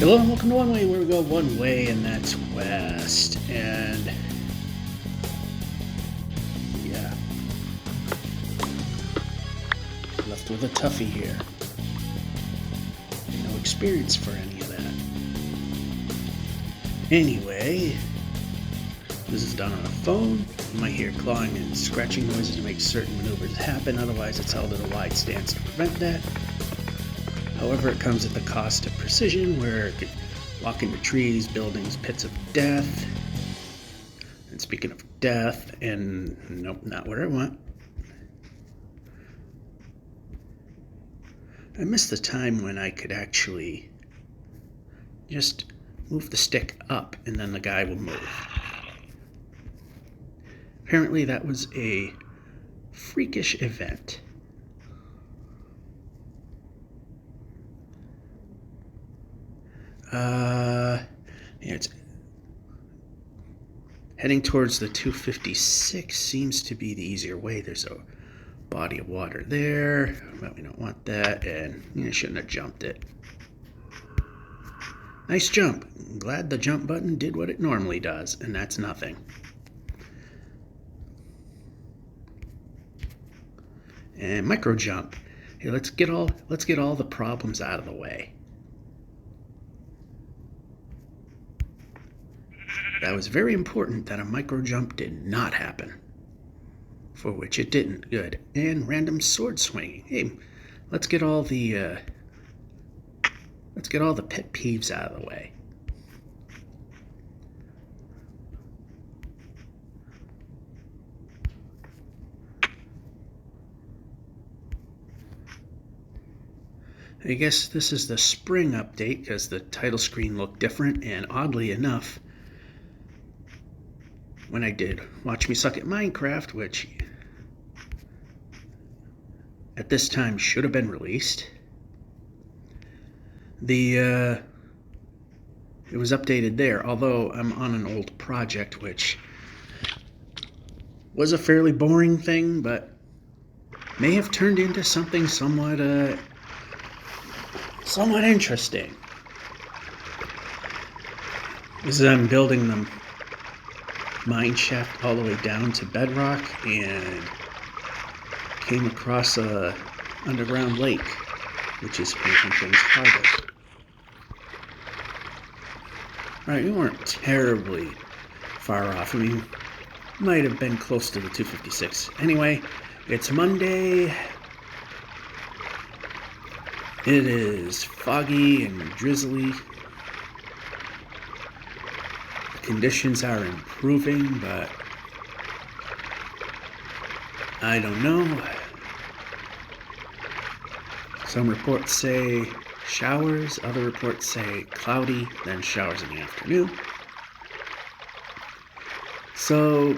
Hello and welcome to One Way, where we go one way, and that's west. And yeah, left with a toughie here. No experience for any of that. Anyway, this is done on a phone. You might hear clawing and scratching noises to make certain maneuvers happen, otherwise it's held at a wide stance to prevent that. However, it comes at the cost of precision, where it could walk into trees, buildings, pits of death. And speaking of death, and nope, not where I want. I miss the time when I could actually just move the stick up and then the guy would move. Apparently that was a freakish event. It's heading towards the 256 seems to be the easier way. There's a body of water there, but we don't want that, and I shouldn't have jumped it. Nice jump. I'm glad the jump button did what it normally does, and that's nothing. And micro jump. Hey, let's get all the problems out of the way. That was very important that a micro jump did not happen. For which it didn't. Good. And random sword swinging. Hey, let's get all the pet peeves out of the way. I guess this is the spring update because the title screen looked different, and oddly enough, when I did Watch Me Suck at Minecraft, which at this time should have been released, it was updated there, although I'm on an old project, which was a fairly boring thing, but may have turned into something somewhat interesting. This is I'm building the mine shaft all the way down to Bedrock, and came across a underground lake, which is making things harder. Alright, we weren't terribly far off. I mean, might have been close to the 256. Anyway, it's Monday. It is foggy and drizzly. Conditions are improving, but I don't know. Some reports say showers, other reports say cloudy, then showers in the afternoon. So,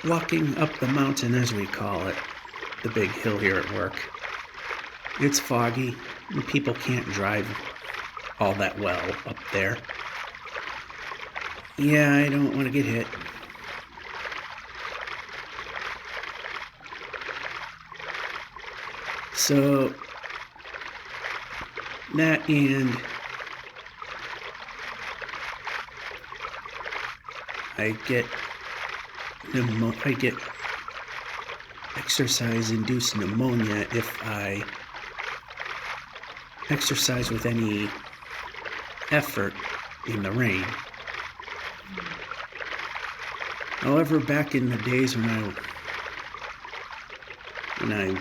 walking up the mountain, as we call it, the big hill here at work, it's foggy, and people can't drive all that well up there. Yeah, I don't want to get hit. So, that, and I get exercise-induced pneumonia if I exercise with any effort in the rain. However, back in the days when I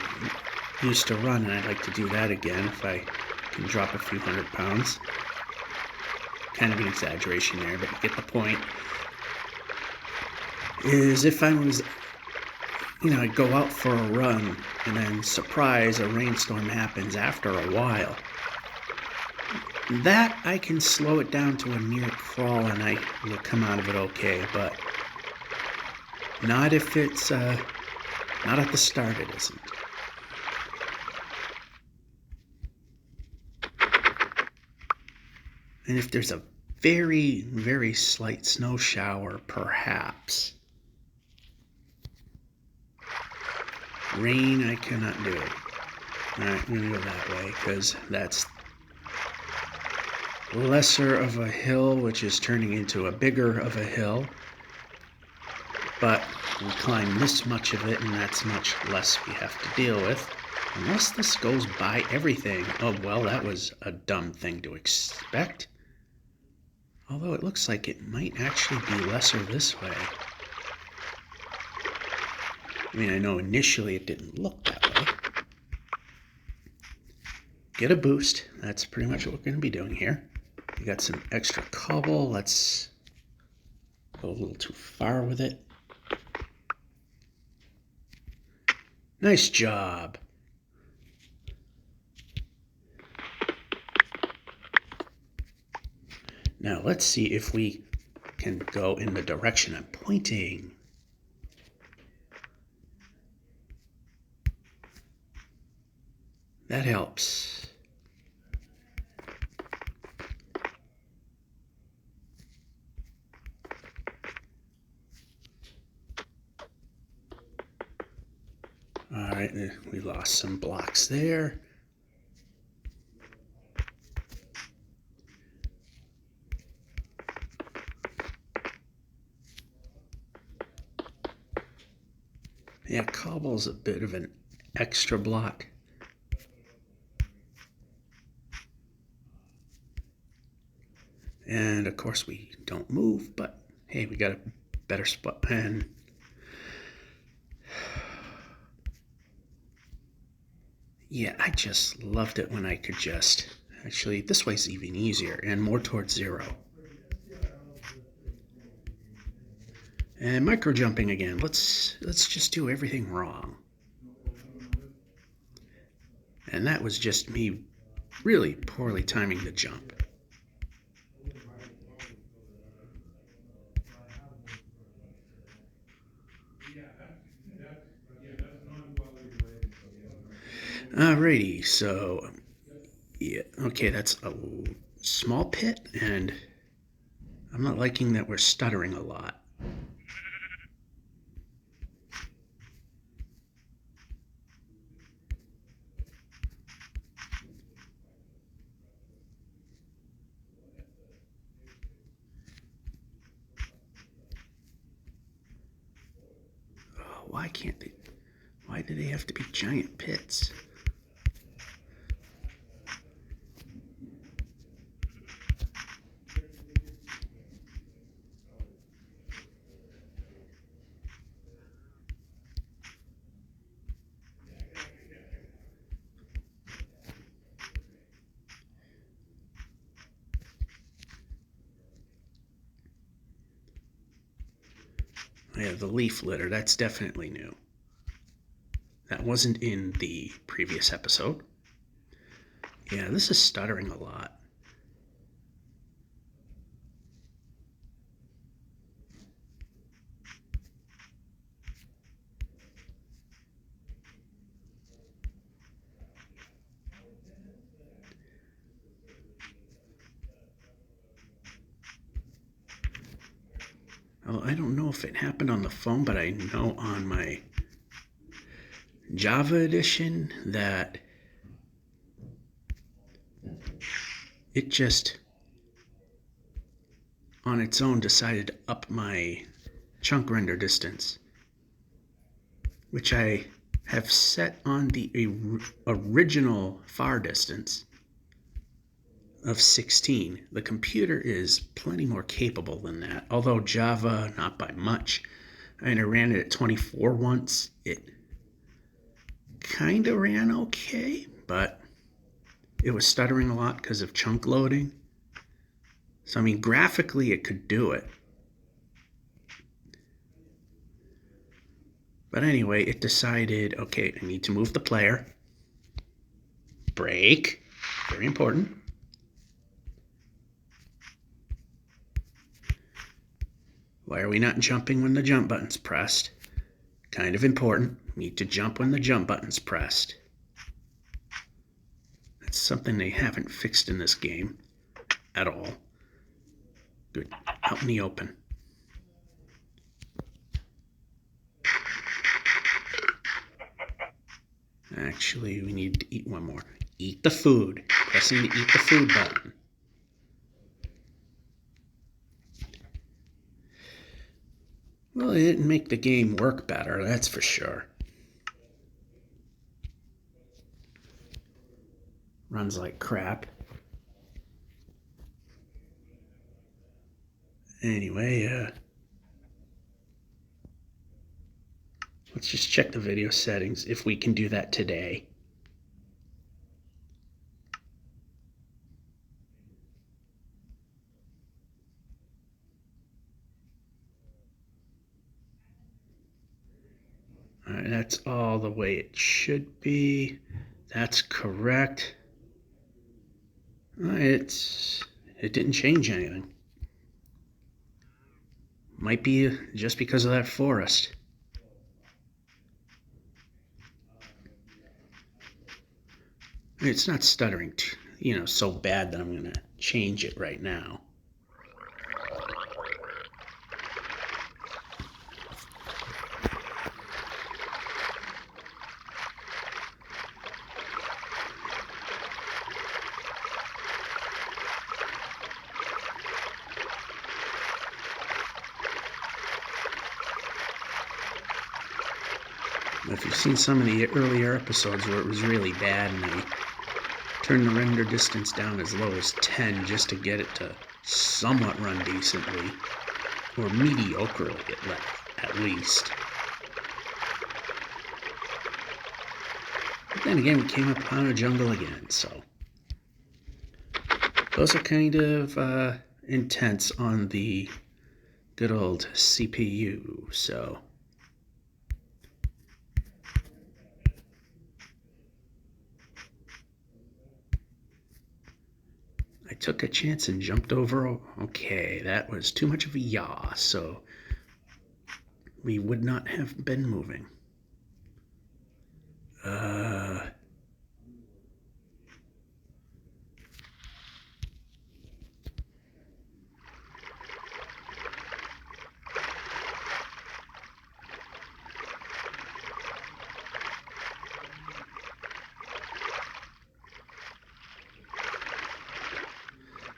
used to run, and I'd like to do that again if I can drop a few 100 pounds. Kind of an exaggeration there, but you get the point. Is if I was, I'd go out for a run, and then surprise, a rainstorm happens after a while. That, I can slow it down to a near crawl, and I will come out of it okay, but not if it's, not at the start it isn't. And if there's a very, very slight snow shower, perhaps. Rain, I cannot do. Alright, I'm going to go that way, because that's lesser of a hill, which is turning into a bigger of a hill. But we climb this much of it, and that's much less we have to deal with. Unless this goes by everything. Oh, well, that was a dumb thing to expect. Although it looks like it might actually be lesser this way. I mean, I know initially it didn't look that way. Get a boost. That's pretty much what we're going to be doing here. We got some extra cobble. Let's go a little too far with it. Nice job. Now let's see if we can go in the direction I'm pointing. That helps. All right, we lost some blocks there. Yeah, cobble's a bit of an extra block. And of course we don't move, but hey, we got a better spot. And yeah, I just loved it when I could just, actually this way's even easier and more towards 0. And micro jumping again. Let's just do everything wrong. And that was just me really poorly timing the jump. Alrighty, so yeah, okay, that's a small pit, and I'm not liking that we're stuttering a lot. Oh, why can't they? Why do they have to be giant pits? Yeah, the leaf litter, that's definitely new. That wasn't in the previous episode. Yeah, this is stuttering a lot. Well, I don't know if it happened on the phone, but I know on my Java edition that it just on its own decided to up my chunk render distance, which I have set on the original far distance of 16. The computer is plenty more capable than that, although Java, not by much. I mean, I ran it at 24 once. It kind of ran okay, but it was stuttering a lot because of chunk loading. So, I mean, graphically it could do it. But anyway, it decided, okay, I need to move the player. Break. Very important. Why are we not jumping when the jump button's pressed? Kind of important. Need to jump when the jump button's pressed. That's something they haven't fixed in this game at all. Good. Out in the open. Actually, we need to eat one more. Eat the food. Pressing the eat the food button. Well, it didn't make the game work better, that's for sure. Runs like crap. Anyway, let's just check the video settings if we can do that today. All right, that's all the way it should be. That's correct. It didn't change anything. Might be just because of that forest. It's not stuttering, so bad that I'm going to change it right now. If you've seen some of the earlier episodes where it was really bad and I turned the render distance down as low as 10 just to get it to somewhat run decently, or mediocrely at least. But then again, we came upon a jungle again, so those are kind of intense on the good old CPU, so I took a chance and jumped over. Okay, that was too much of a yaw, so we would not have been moving.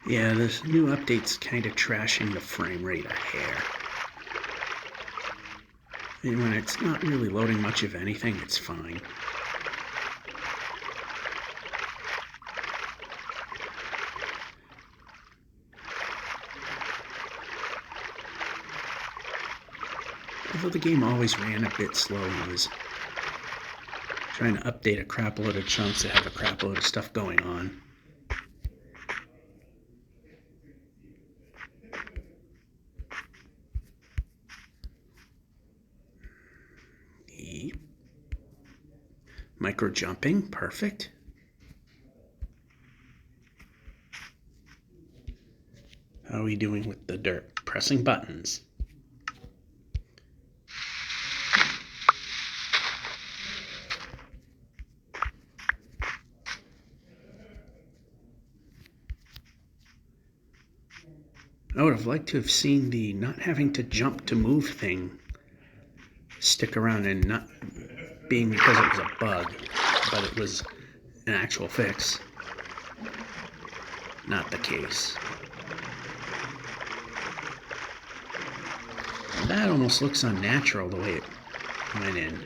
Yeah, this new update's kind of trashing the frame rate a hair. And when it's not really loading much of anything, it's fine. Although the game always ran a bit slow when I was trying to update a crap load of chunks that have a crap load of stuff going on. Micro jumping, perfect. How are we doing with the dirt? Pressing buttons. I would have liked to have seen the not having to jump to move thing stick around and not being because it was a bug, but it was an actual fix. Not the case. That almost looks unnatural the way it went in.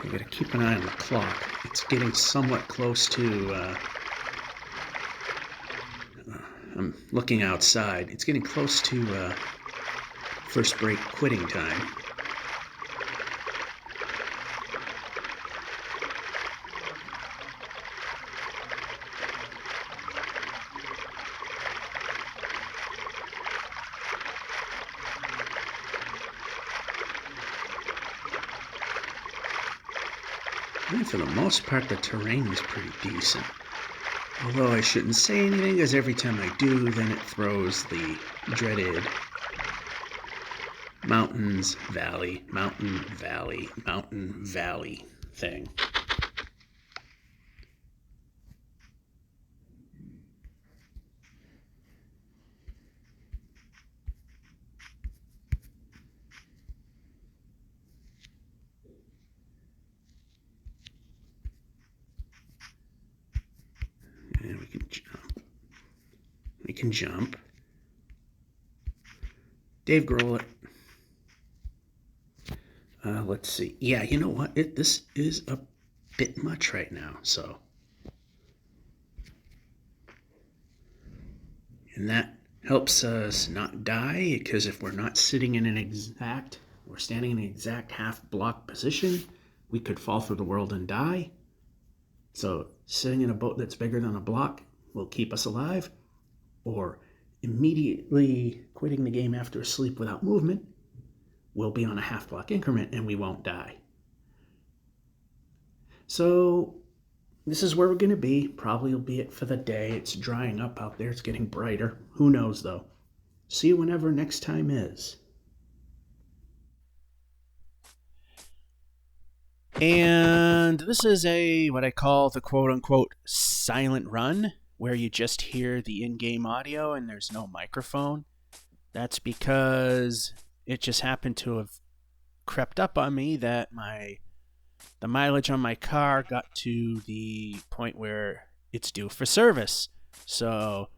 You gotta keep an eye on the clock. It's getting somewhat close to, I'm looking outside. It's getting close to first break quitting time. And for the most part, the terrain was pretty decent. Although I shouldn't say anything, because every time I do, then it throws the dreaded mountains, valley, mountain, valley, mountain, valley thing. And we can jump. We can jump. Dave Grohl. Let's see. Yeah, you know what? This is a bit much right now, so. And that helps us not die, because if we're not sitting in we're standing in an exact half block position, we could fall through the world and die. So sitting in a boat that's bigger than a block will keep us alive, or immediately quitting the game after a sleep without movement will be on a half block increment and we won't die. So this is where we're going to be. Probably will be it for the day. It's drying up out there. It's getting brighter. Who knows, though? See you whenever next time is. And this is what I call the quote-unquote silent run, where you just hear the in-game audio and there's no microphone. That's because it just happened to have crept up on me that the mileage on my car got to the point where it's due for service. So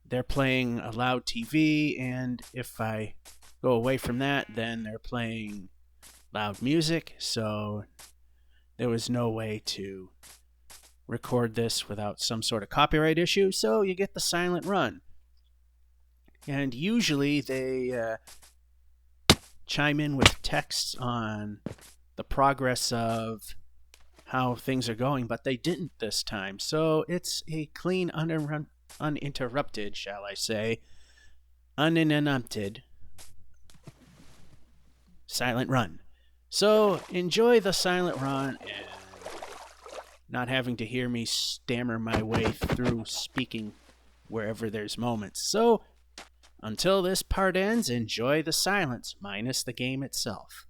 they're playing a loud TV, and if I go away from that, then they're playing loud music. So there was no way to record this without some sort of copyright issue, so you get the silent run. And usually they chime in with texts on the progress of how things are going, but they didn't this time. So it's a clean, uninterrupted, shall I say, uninterrupted silent run. So enjoy the silent run and not having to hear me stammer my way through speaking wherever there's moments. So until this part ends, enjoy the silence, minus the game itself.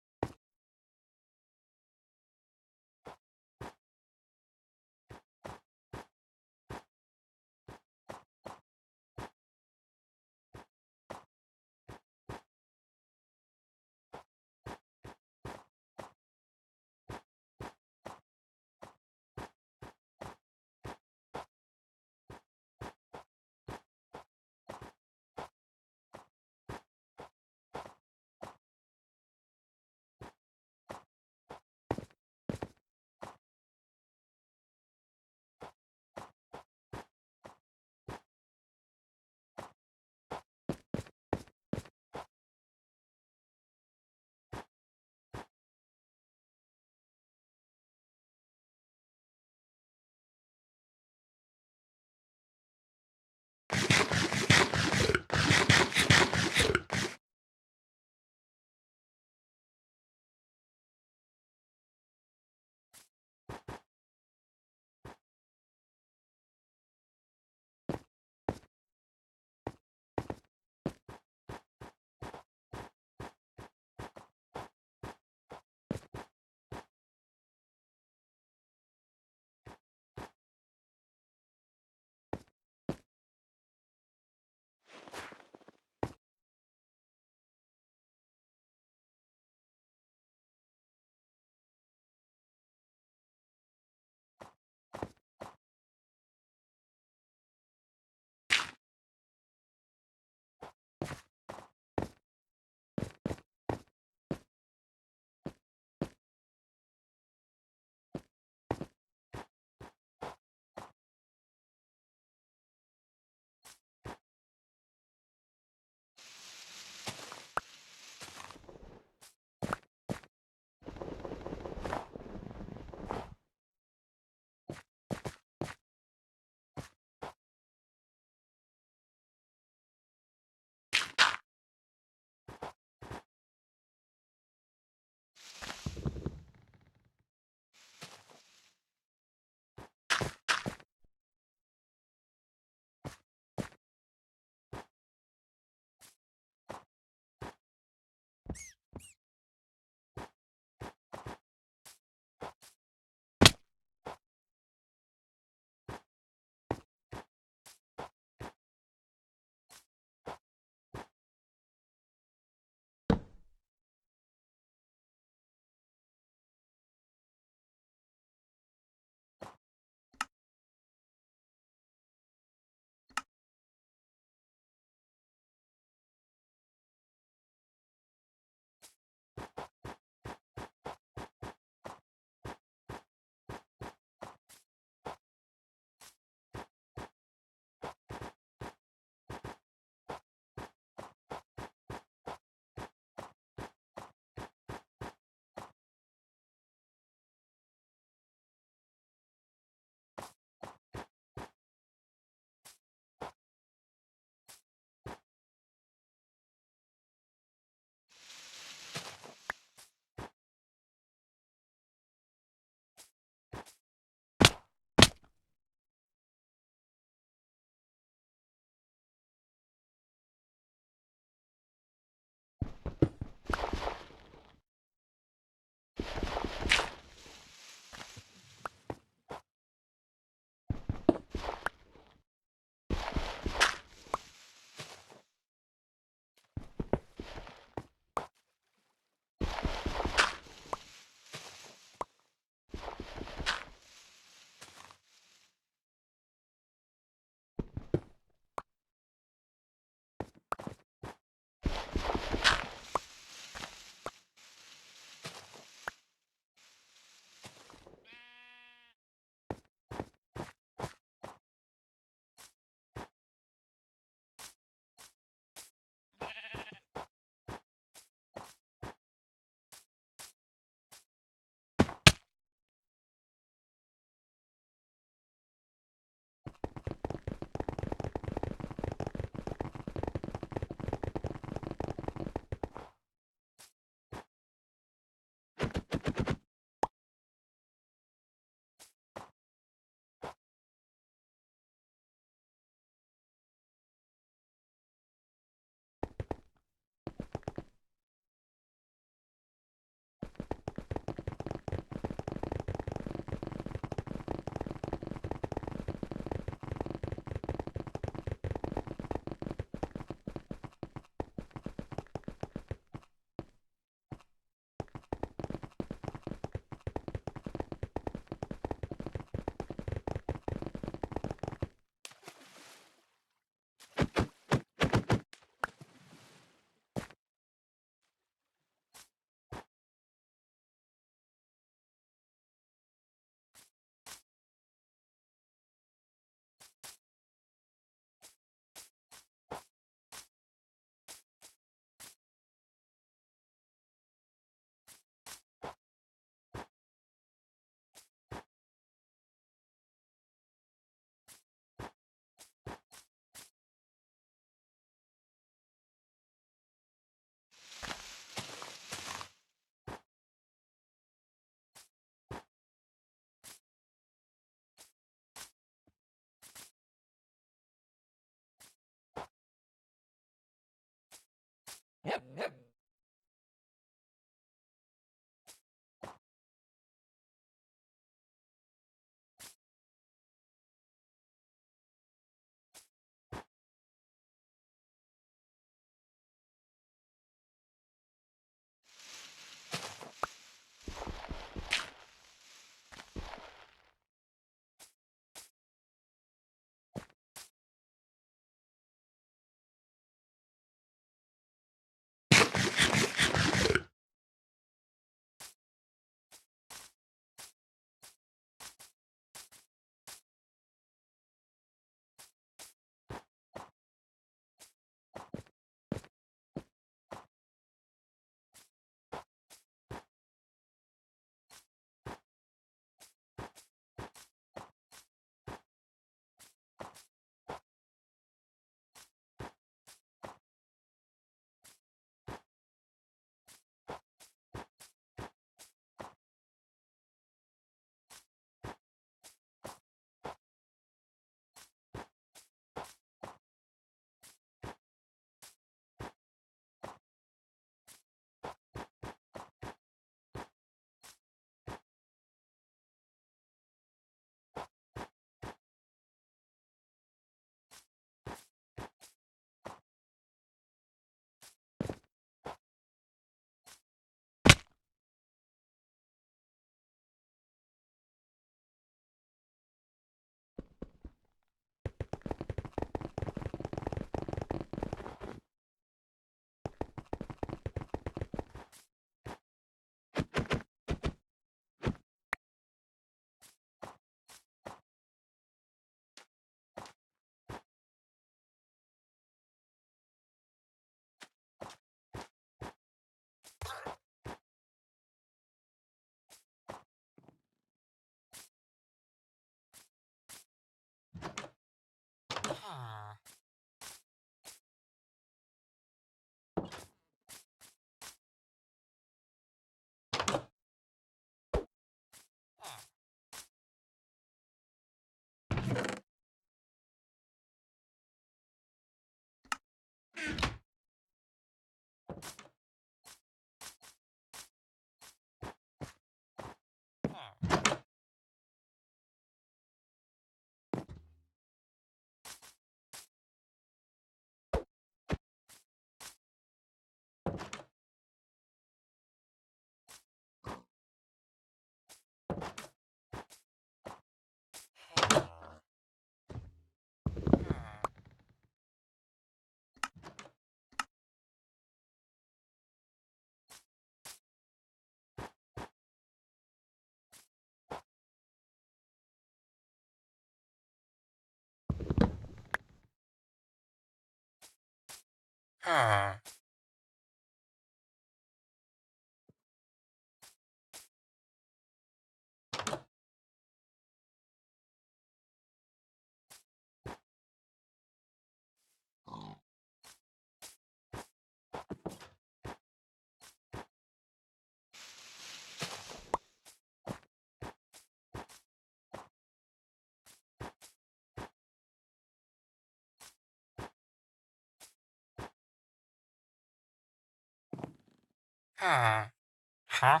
Huh?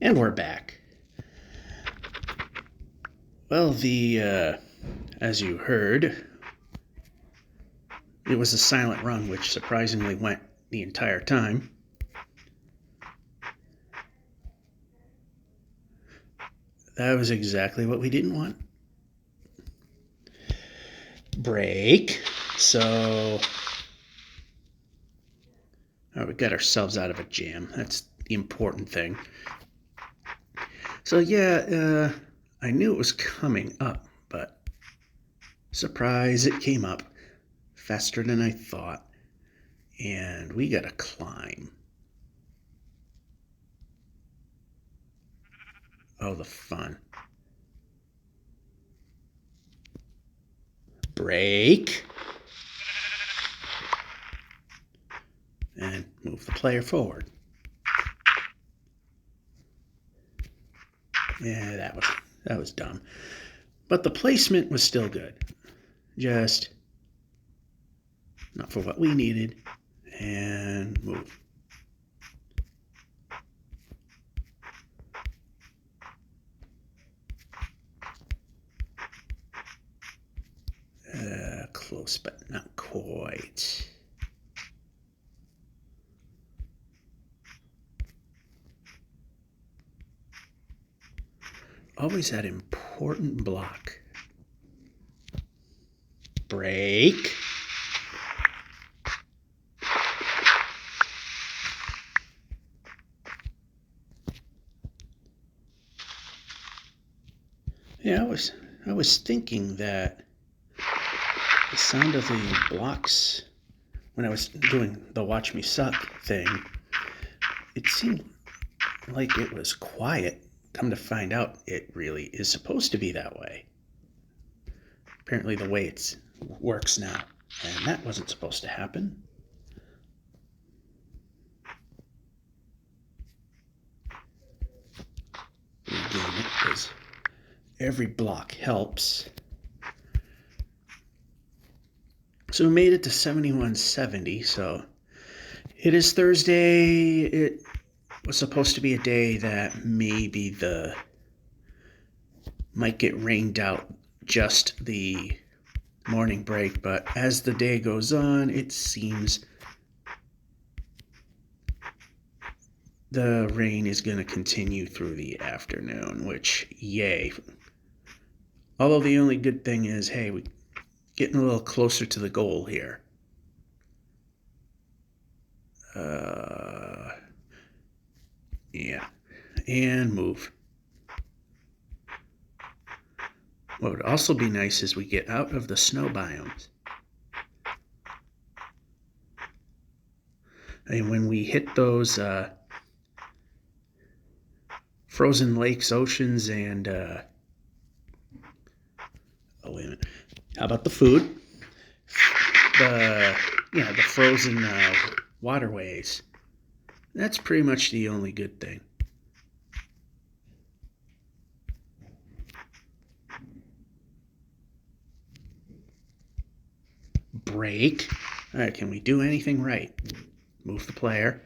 And we're back. Well, as you heard, it was a silent run, which surprisingly went the entire time. That was exactly what we didn't want. Break. So, we got ourselves out of a jam. That's the important thing. So yeah, I knew it was coming up, but surprise, it came up faster than I thought. And we gotta climb. Oh, the fun. Break. And move the player forward. Yeah, that was dumb. But the placement was still good. Just not for what we needed. And move. Close, but not quite. Always that important block. Break. Yeah, I was thinking that the sound of the blocks when I was doing the Watch Me Suck thing, it seemed like it was quiet. Come to find out, it really is supposed to be that way. Apparently the way it works now. And that wasn't supposed to happen. Regain it, because every block helps. So we made it to 7170, so it is Thursday. It was supposed to be a day that maybe might get rained out just the morning break, but as the day goes on, it seems the rain is going to continue through the afternoon, which, yay. Although the only good thing is, hey, we're getting a little closer to the goal here. Yeah. And move. What would also be nice is we get out of the snow biomes. And when we hit those frozen lakes, oceans, and oh wait a minute. How about the food? The frozen waterways. That's pretty much the only good thing. Break. All right, can we do anything right? Move the player.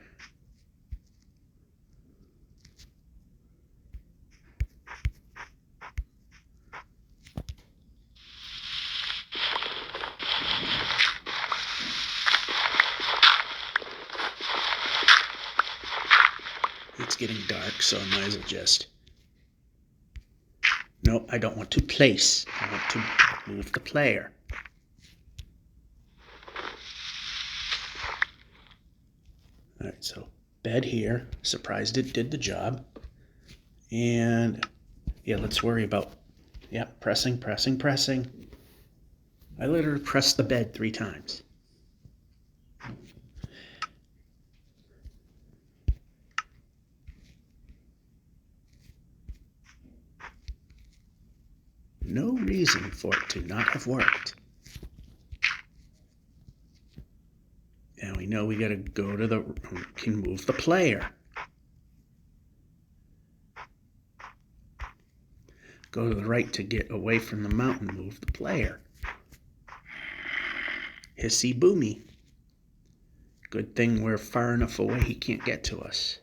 It's getting dark, so I might as well just... No, I don't want to place. I want to move the player. All right, so bed here. Surprised it did the job. And yeah, let's worry about, pressing. I literally pressed the bed 3 times. No reason for it to not have worked. And we know we gotta go to we can move the player. Go to the right to get away from the mountain, move the player. Hissy boomy. Good thing we're far enough away he can't get to us.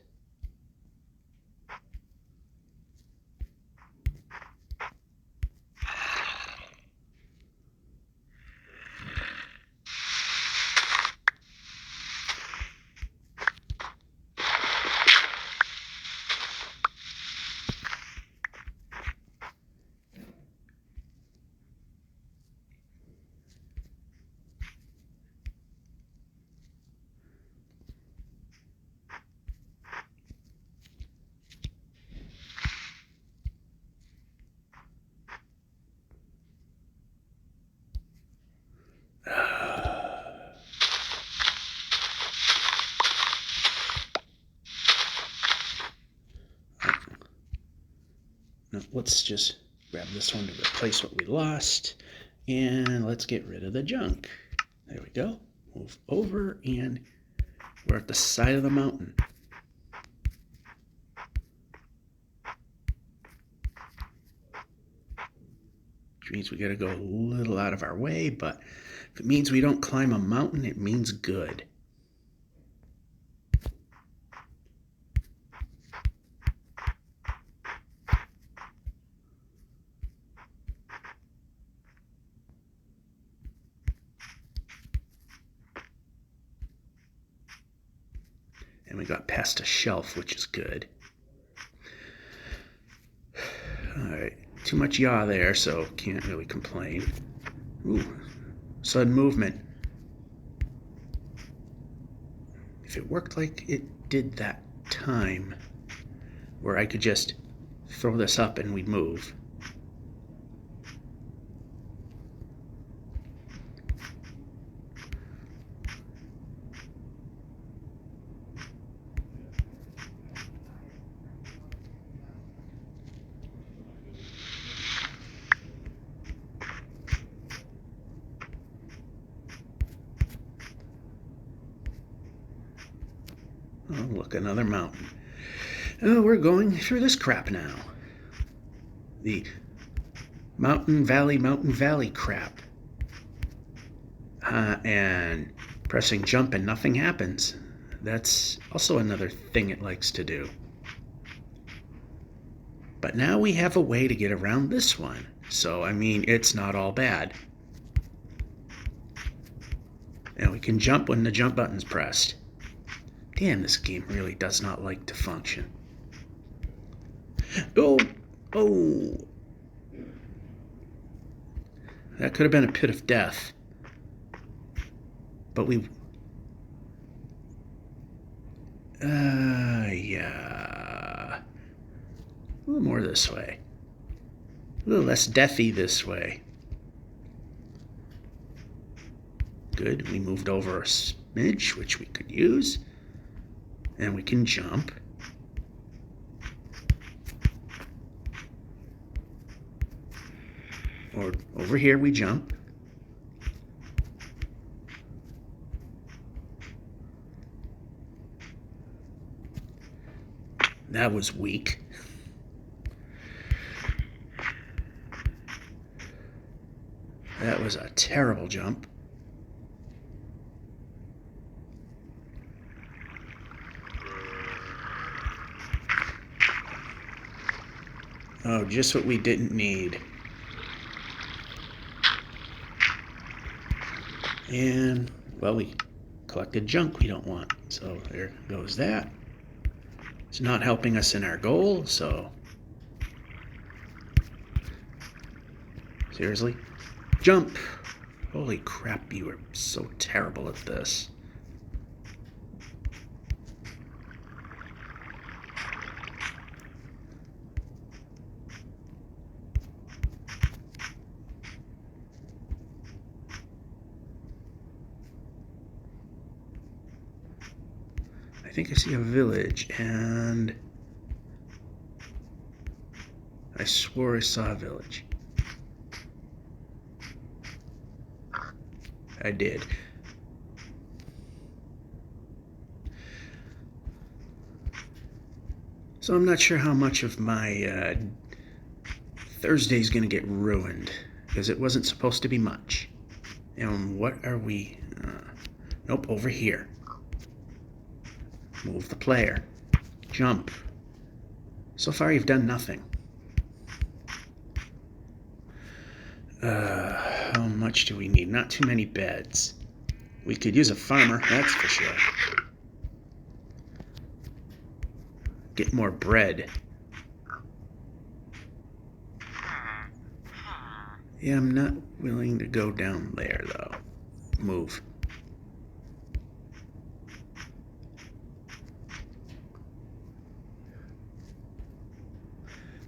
Now, let's just grab this one to replace what we lost. And let's get rid of the junk. There we go. Move over, and we're at the side of the mountain. Which means we gotta go a little out of our way, but if it means we don't climb a mountain, it means good. And we got past a shelf, which is good. Alright, too much yaw there, so can't really complain. Ooh, sudden movement. If it worked like it did that time, where I could just throw this up and we'd move. Oh, look, another mountain. Oh, we're going through this crap now. The mountain valley crap. And pressing jump and nothing happens. That's also another thing it likes to do. But now we have a way to get around this one. So, I mean, it's not all bad. And we can jump when the jump button's pressed. Damn, this game really does not like to function. Oh! That could have been a pit of death. But we... yeah. A little more this way. A little less deathy this way. Good, we moved over a smidge, which we could use. And we can jump. Over here we jump. That was weak. That was a terrible jump. Oh, just what we didn't need. And, well, we collected junk we don't want. So there goes that. It's not helping us in our goal, so... Seriously? Jump! Holy crap, you are so terrible at this. I think I see a village, and I swore I saw a village. I did. So I'm not sure how much of my Thursday's gonna get ruined, because it wasn't supposed to be much. And what are we? Nope, over here. Move the player. Jump. So far you've done nothing. How much do we need? Not too many beds. We could use a farmer, that's for sure. Get more bread. Yeah, I'm not willing to go down there, though. Move.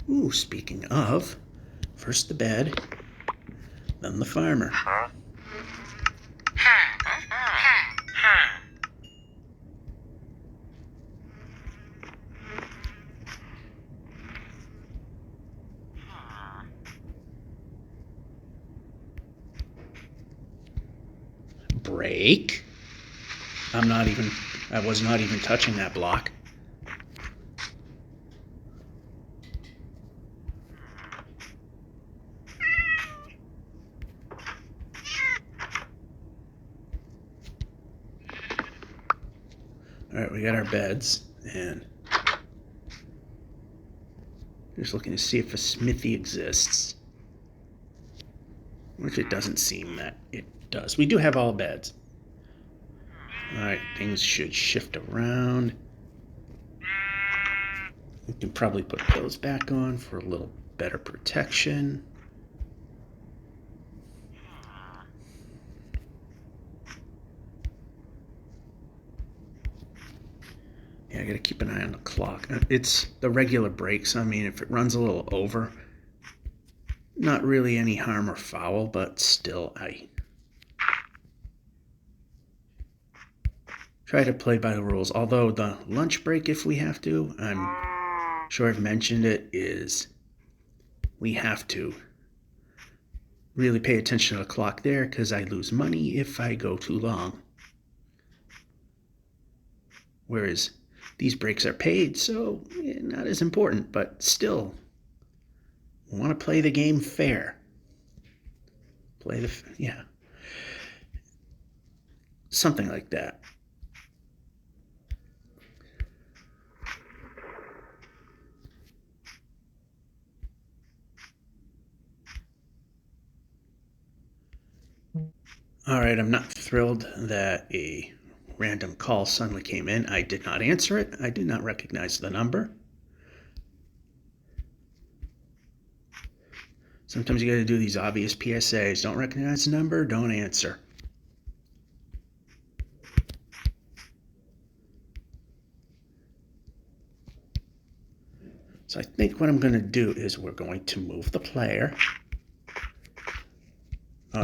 Ooh, speaking of, first the bed, then the farmer. Break. I was not even touching that block. Alright, we got our beds, and just looking to see if a smithy exists. Which it doesn't seem that it does. We do have all beds. Alright, things should shift around. We can probably put those back on for a little better protection. Yeah, I gotta keep an eye on the clock. It's the regular breaks. I mean, if it runs a little over, not really any harm or foul, but still, I try to play by the rules. Although the lunch break, if we have to, I'm sure I've mentioned it, is we have to really pay attention to the clock there, because I lose money if I go too long. Whereas these breaks are paid, so not as important, but still, we want to play the game fair. Yeah. Something like that. All right, I'm not thrilled that a random call suddenly came in. I did not answer it. I did not recognize the number. Sometimes you got to do these obvious PSAs. Don't recognize the number, don't answer. So I think what I'm going to do is we're going to move the player.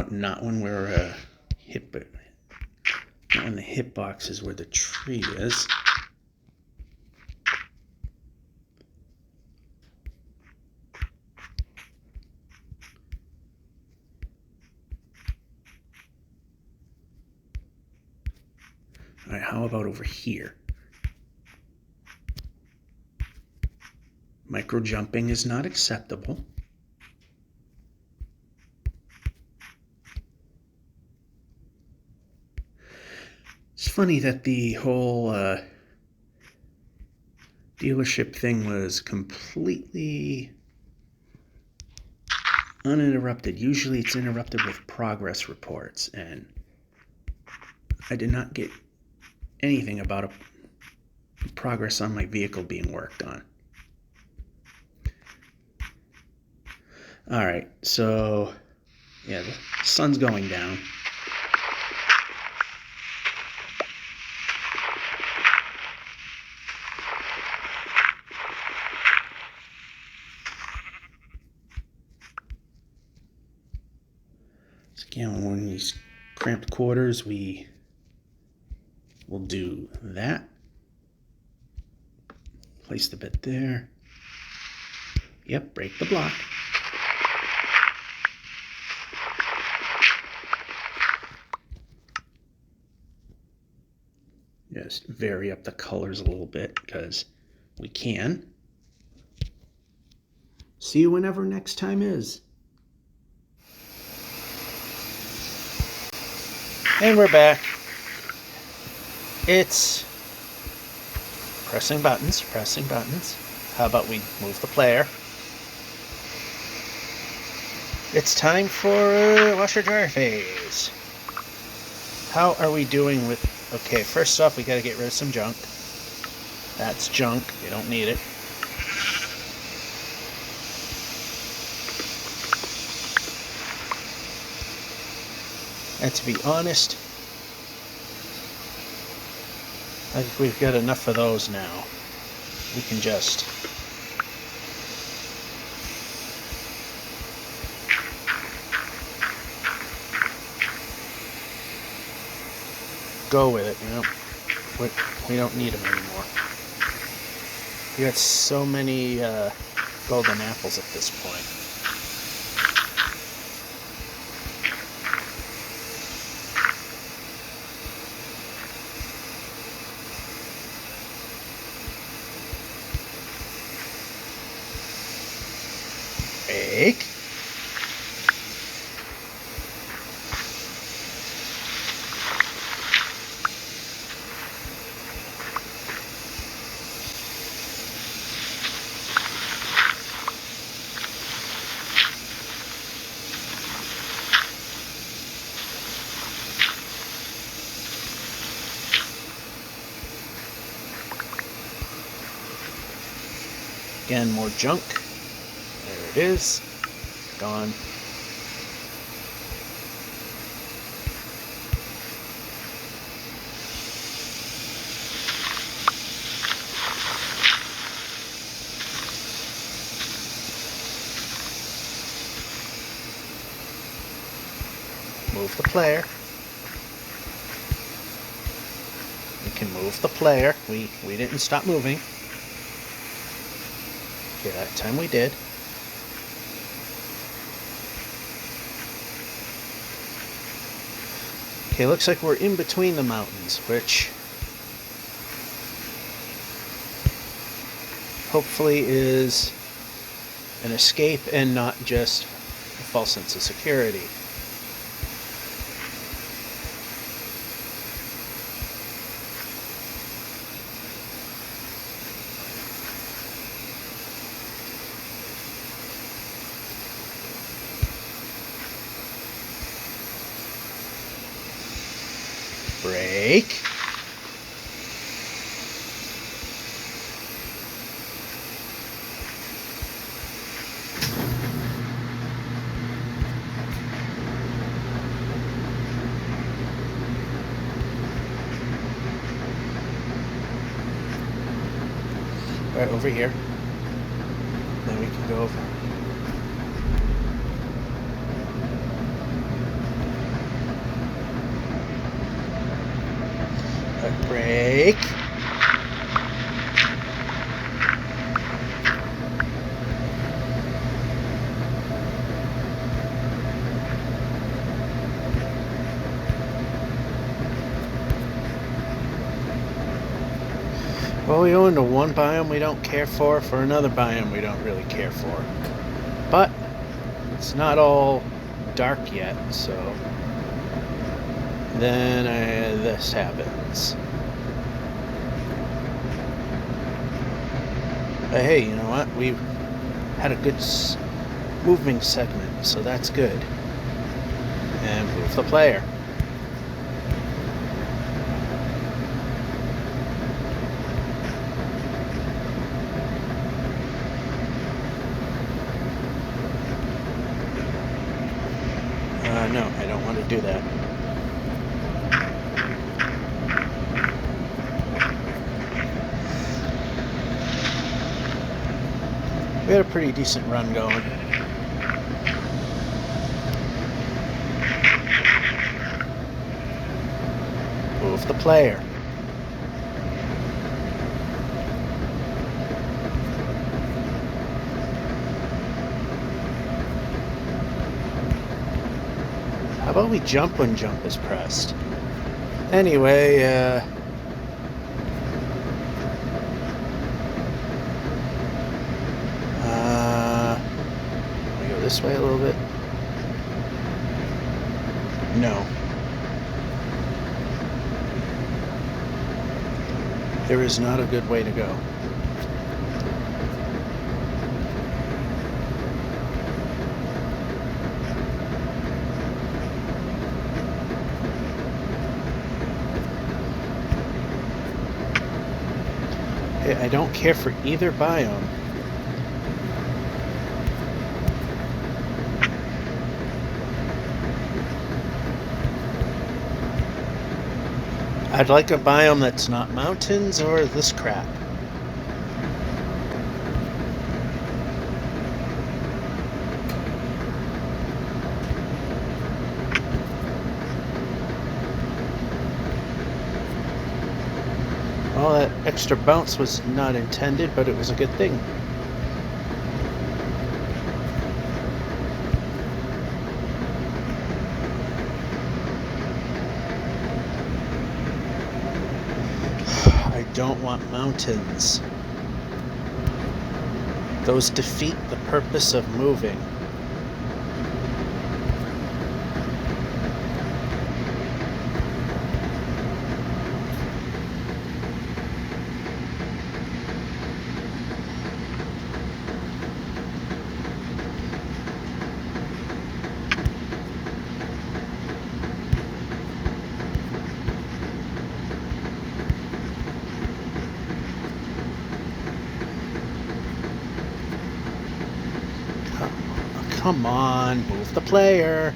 Not when we're not when the hitbox is where the tree is. All right, how about over here? Micro jumping is not acceptable. It's funny that the whole dealership thing was completely uninterrupted. Usually it's interrupted with progress reports, and I did not get anything about progress on my vehicle being worked on. All right, so yeah, the sun's going down. So again, when we're in these cramped quarters, we will do that. Place the bit there. Yep, break the block. Just vary up the colors a little bit because we can. See you whenever next time is. And we're back. It's pressing buttons. How about we move the player? It's time for washer dryer phase. How are we doing with... Okay, first off, we got to get rid of some junk. That's junk. You don't need it. And to be honest, I think we've got enough of those now. We can just go with it, you know. We don't need them anymore. We got so many golden apples at this point. Break. Again, more junk. There it is. Gone. Move the player. We can move the player. We didn't stop moving. Okay, that time we did. Okay, looks like we're in between the mountains, which hopefully is an escape and not just a false sense of security. Break. Right over here. Then we can go over. Break. Well, we go into one biome we don't care for another biome we don't really care for. But it's not all dark yet, so then this happens. But hey, you know what? We had a good moving segment, so that's good. And move the player. No, I don't want to do that. We had a pretty decent run going. Move the player. How about we jump when jump is pressed? Anyway, we go this way a little bit. No. There is not a good way to go. I don't care for either biome. I'd like a biome that's not mountains or this crap. Well, that extra bounce was not intended, but it was a good thing. I don't want mountains. Those defeat the purpose of moving. Come on, move the player.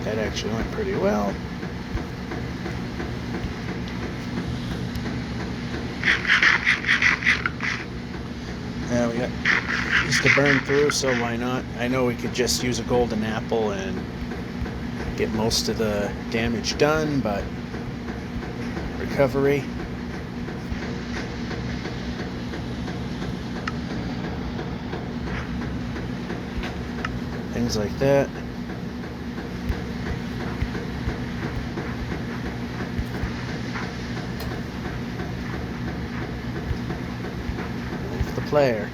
That actually went pretty well. Yeah, we got these to burn through, so why not? I know we could just use a golden apple and get most of the damage done, but recovery. Things like that. Move the player.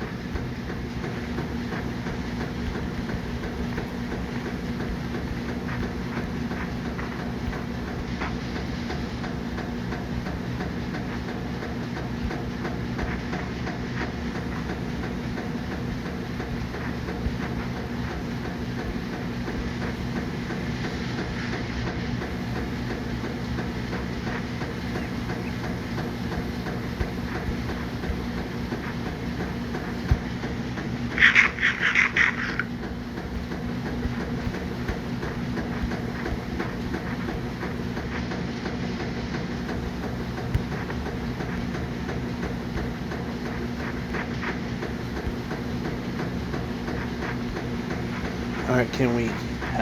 Alright, can we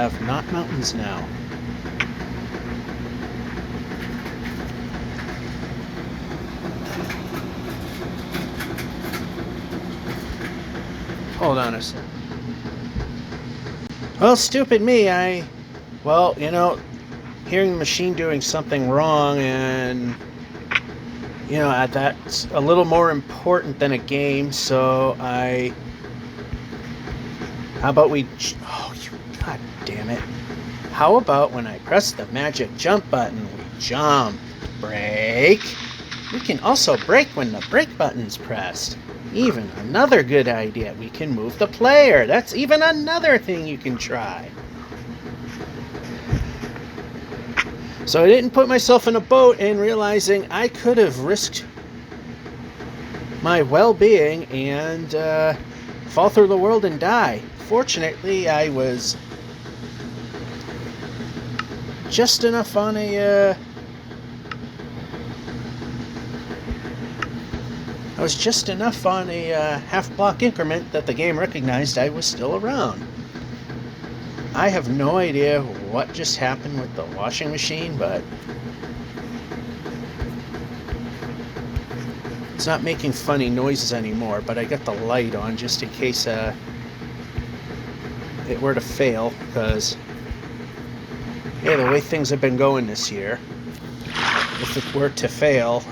have not mountains now. Hold on a sec. Well, stupid me, well, you know, hearing the machine doing something wrong, and, you know, that's a little more important than a game, so how about we, oh, god damn it. How about when I press the magic jump button, we jump, brake. We can also brake when the brake button's pressed. Even another good idea, we can move the player. That's even another thing you can try. So I didn't put myself in a boat and realizing I could have risked my well-being and fall through the world and die. Fortunately, I was just enough on a half-block increment that the game recognized I was still around. I have no idea what just happened with the washing machine, but it's not making funny noises anymore, but I got the light on just in case it were to fail, because yeah, the way things have been going this year, if it were to fail,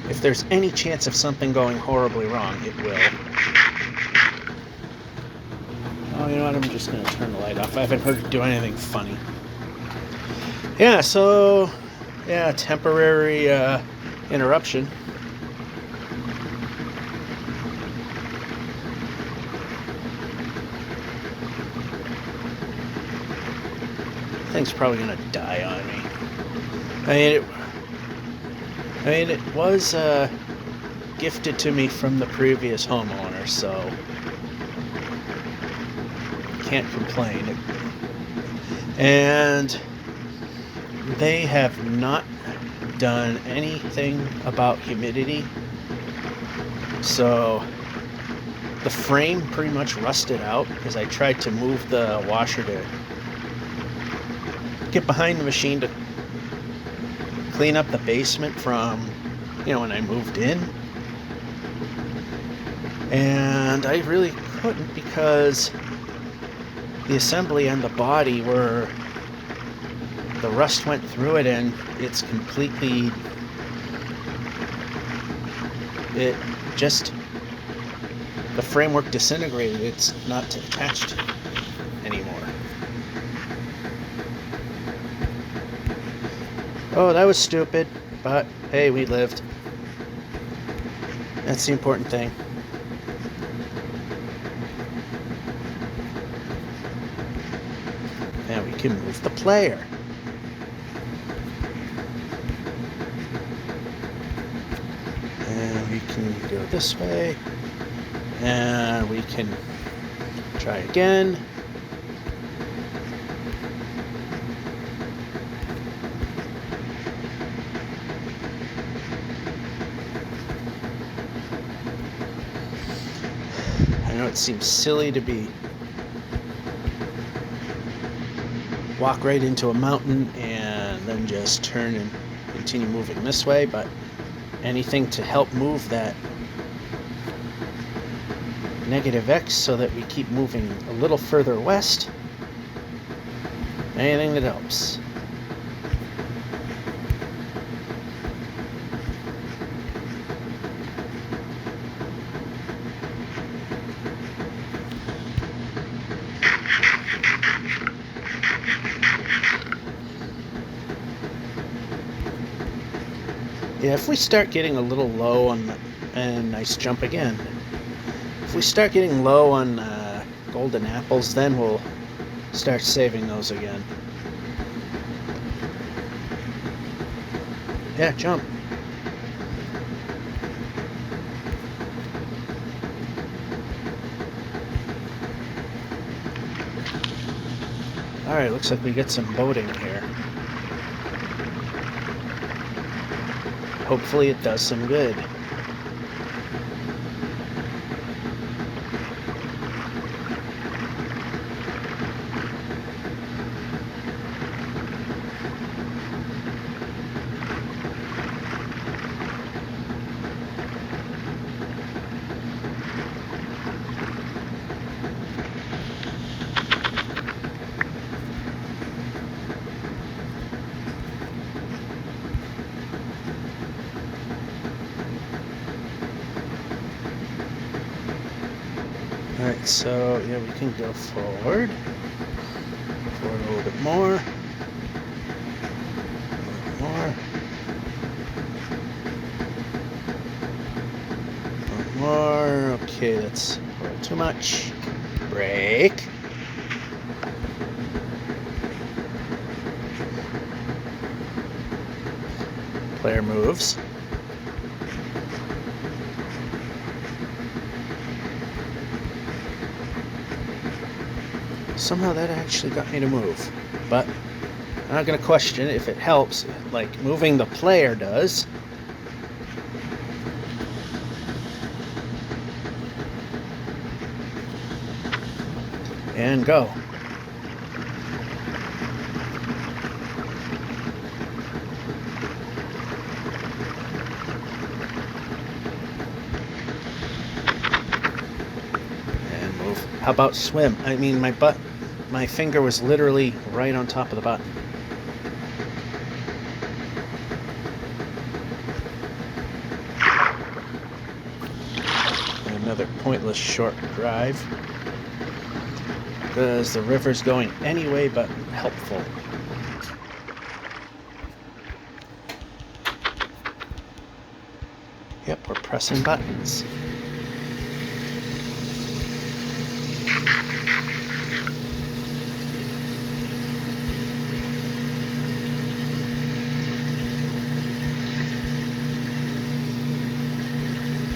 if there's any chance of something going horribly wrong, it will. Oh, you know what? I'm just going to turn the light off. I haven't heard it do anything funny. Yeah, so, yeah, temporary interruption. Thing's probably going to die on me. I mean, it was gifted to me from the previous homeowner, so can't complain. And they have not done anything about humidity, so the frame pretty much rusted out because I tried to move the washer to get behind the machine to clean up the basement from, you know, when I moved in, and I really couldn't because the assembly and the body were, the rust went through it and it's completely, it just, the framework disintegrated. It's not attached anymore. Oh, that was stupid, but hey, we lived. That's the important thing. Now we can move the player. And we can go this way. And we can try again. I know it seems silly to walk right into a mountain and then just turn and continue moving this way, but anything to help move that negative X so that we keep moving a little further west, anything that helps. Yeah, if we start getting a little low on the, and nice jump again. If we start getting low on golden apples, then we'll start saving those again. Yeah, jump. Alright, looks like we get some boating here. Hopefully it does some good. Alright, so yeah, we can go forward. Forward a little bit more. More. Okay, that's a little too much. Brake. Player moves. Somehow that actually got me to move, but I'm not going to question if it helps, like moving the player does. And go. And move. How about swim? I mean, my finger was literally right on top of the button. Another pointless short drive. Because the river's going anyway but helpful. Yep, we're pressing buttons.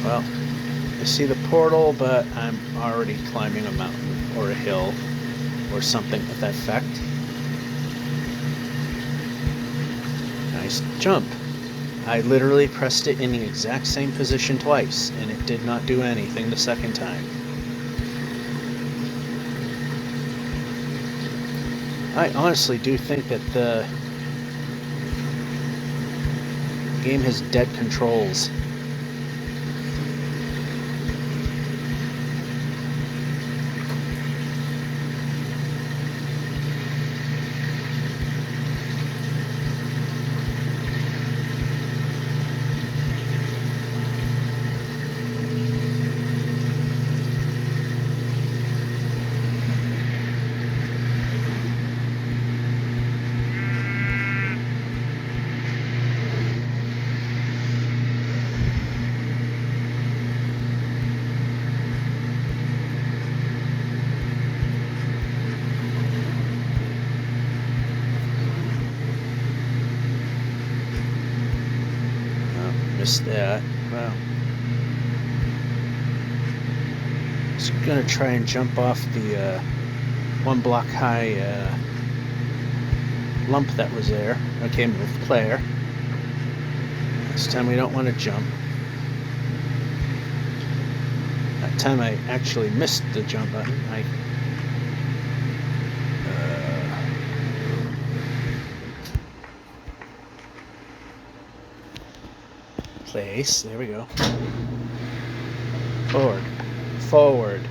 Well, I see the portal, but I'm already climbing a mountain or a hill or something to that effect. Nice jump. I literally pressed it in the exact same position twice, and it did not do anything the second time. I honestly do think that the game has dead controls. That. Well, just gonna try and jump off the 1 block high lump that was there. Okay, move player. This time we don't want to jump. That time I actually missed the jump button. Place. There we go. Forward. Forward.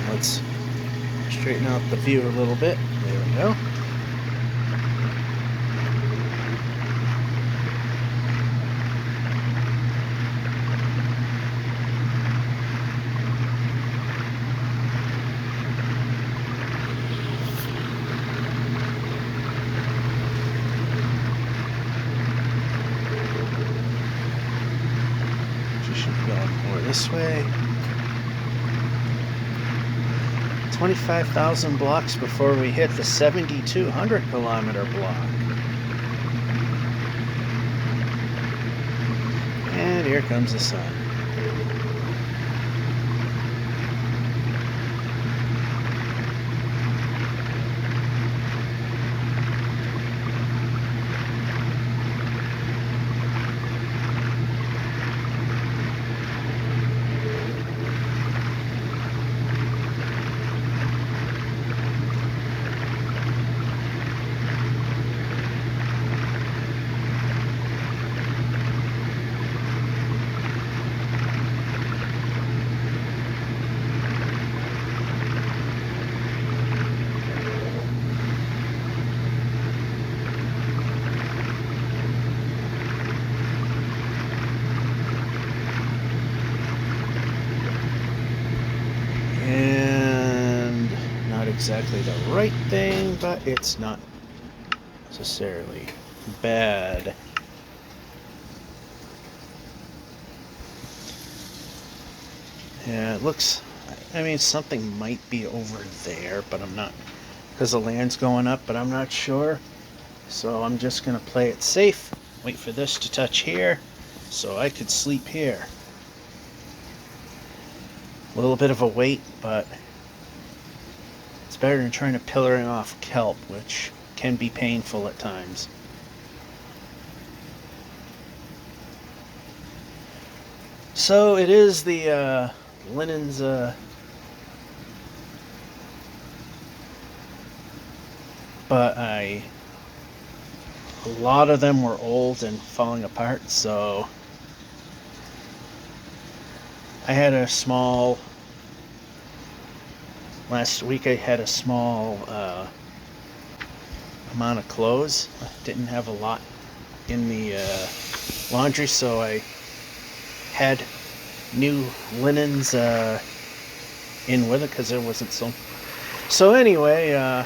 Let's straighten out the view a little bit. There we go. This way. 25,000 blocks before we hit the 7,200 kilometer block. And here comes the sun. exactly the right thing, but it's not necessarily bad. Yeah, it looks, I mean, something might be over there, but I'm not, because the land's going up, but I'm not sure. So I'm just going to play it safe, wait for this to touch here, so I could sleep here. A little bit of a wait, but it's better than trying to pillaring off kelp, which can be painful at times. So it is the linens, but a lot of them were old and falling apart, so I had a small, last week I had a small amount of clothes. I didn't have a lot in the laundry, so I had new linens in with it because there wasn't some. So anyway,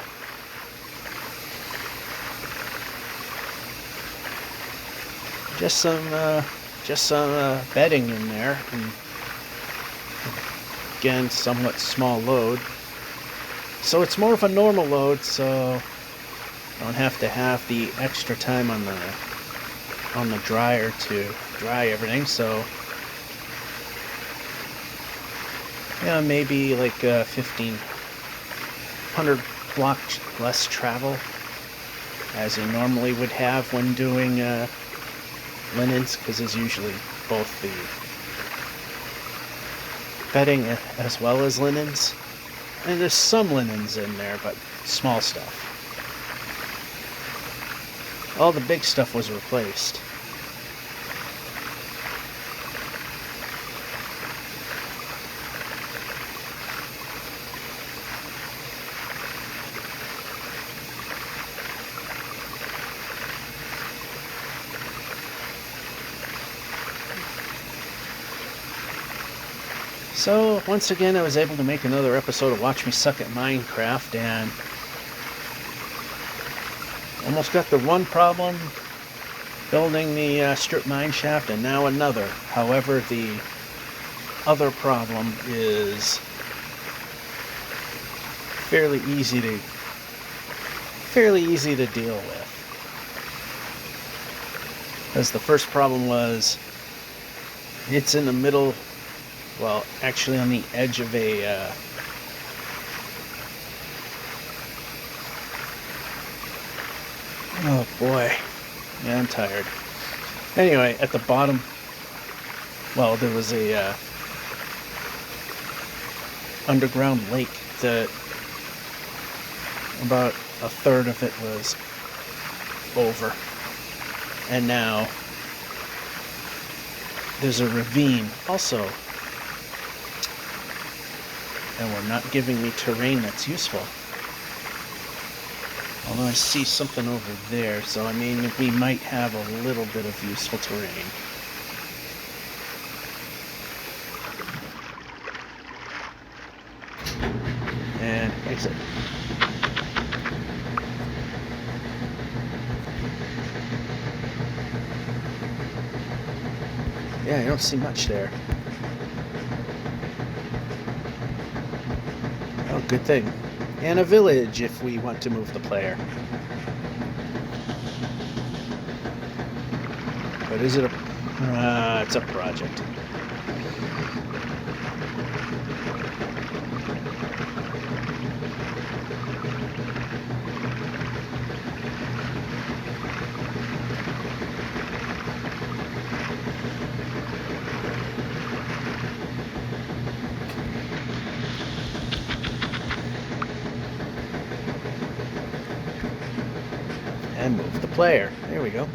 just some bedding in there, and again, somewhat small load. So it's more of a normal load, so I don't have to have the extra time on the dryer to dry everything. So yeah, maybe like 1,500 block less travel as you normally would have when doing linens, because there's usually both the bedding as well as linens, and there's some linens in there, but small stuff. All the big stuff was replaced. So, once again, I was able to make another episode of Watch Me Suck at Minecraft, and almost got the one problem, building the strip mine shaft, and now another. However, the other problem is fairly easy to deal with. Because the first problem was, it's in the middle, well, actually on the edge of a oh boy, yeah, I'm tired. Anyway, at the bottom, well, there was a underground lake that about a third of it was over, and now there's a ravine also, and we're not giving me terrain that's useful. Although I see something over there, so I mean, we might have a little bit of useful terrain. And exit. Yeah, I don't see much there. Oh, good thing. And a village if we want to move the player. But is it a... it's a project. And move the player. There we go.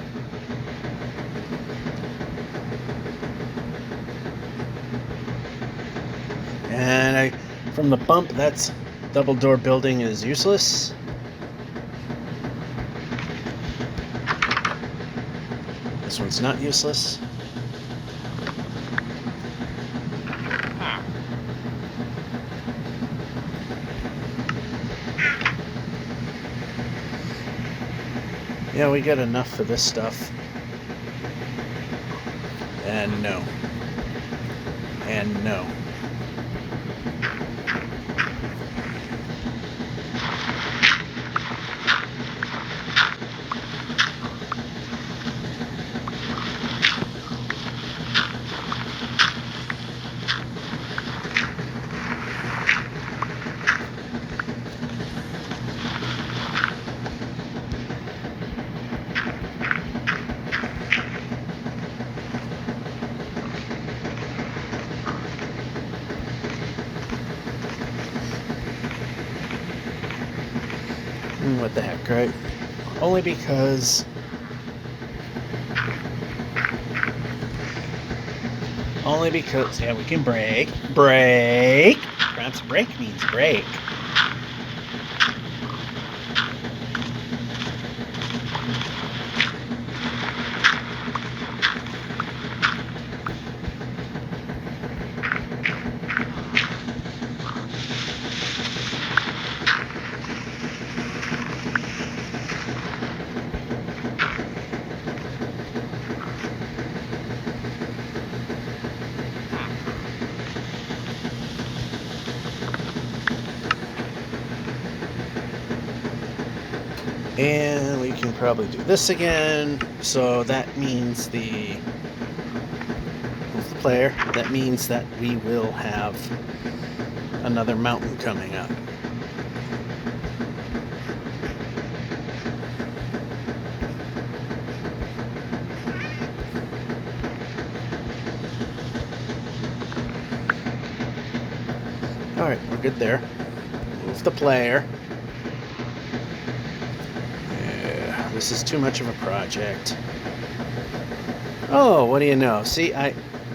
And from the bump, that's double door building is useless. This one's not useless. Yeah, we get enough for this stuff. And no. And no. What the heck, right? Only because yeah, we can brake. Perhaps brake means brake. And we can probably do this again. So that means the player, that means that we will have another mountain coming up. Alright, we're good there. Move the player. This is too much of a project. Oh, what do you know? See,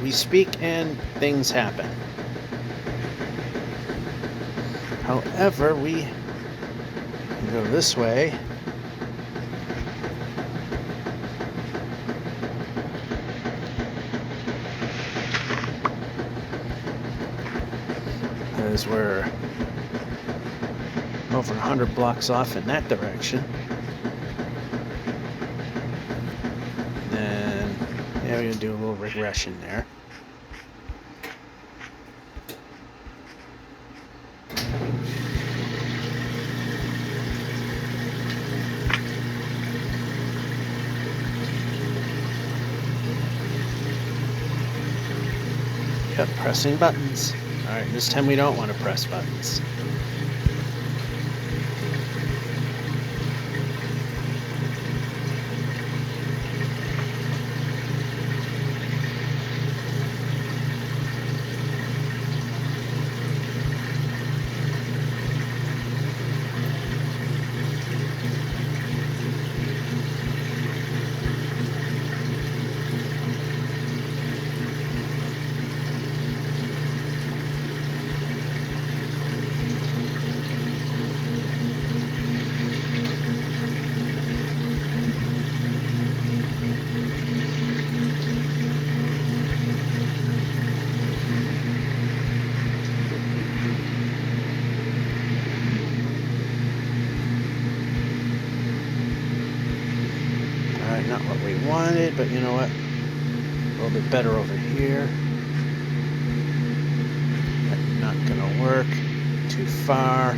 we speak and things happen. However, we go this way. Because we're over 100 blocks off in that direction. Yeah, we're going to do a little regression there. Yep, pressing buttons. Alright, this time we don't want to press buttons. Not what we wanted, but you know what? A little bit better over here. Not gonna work. Too far.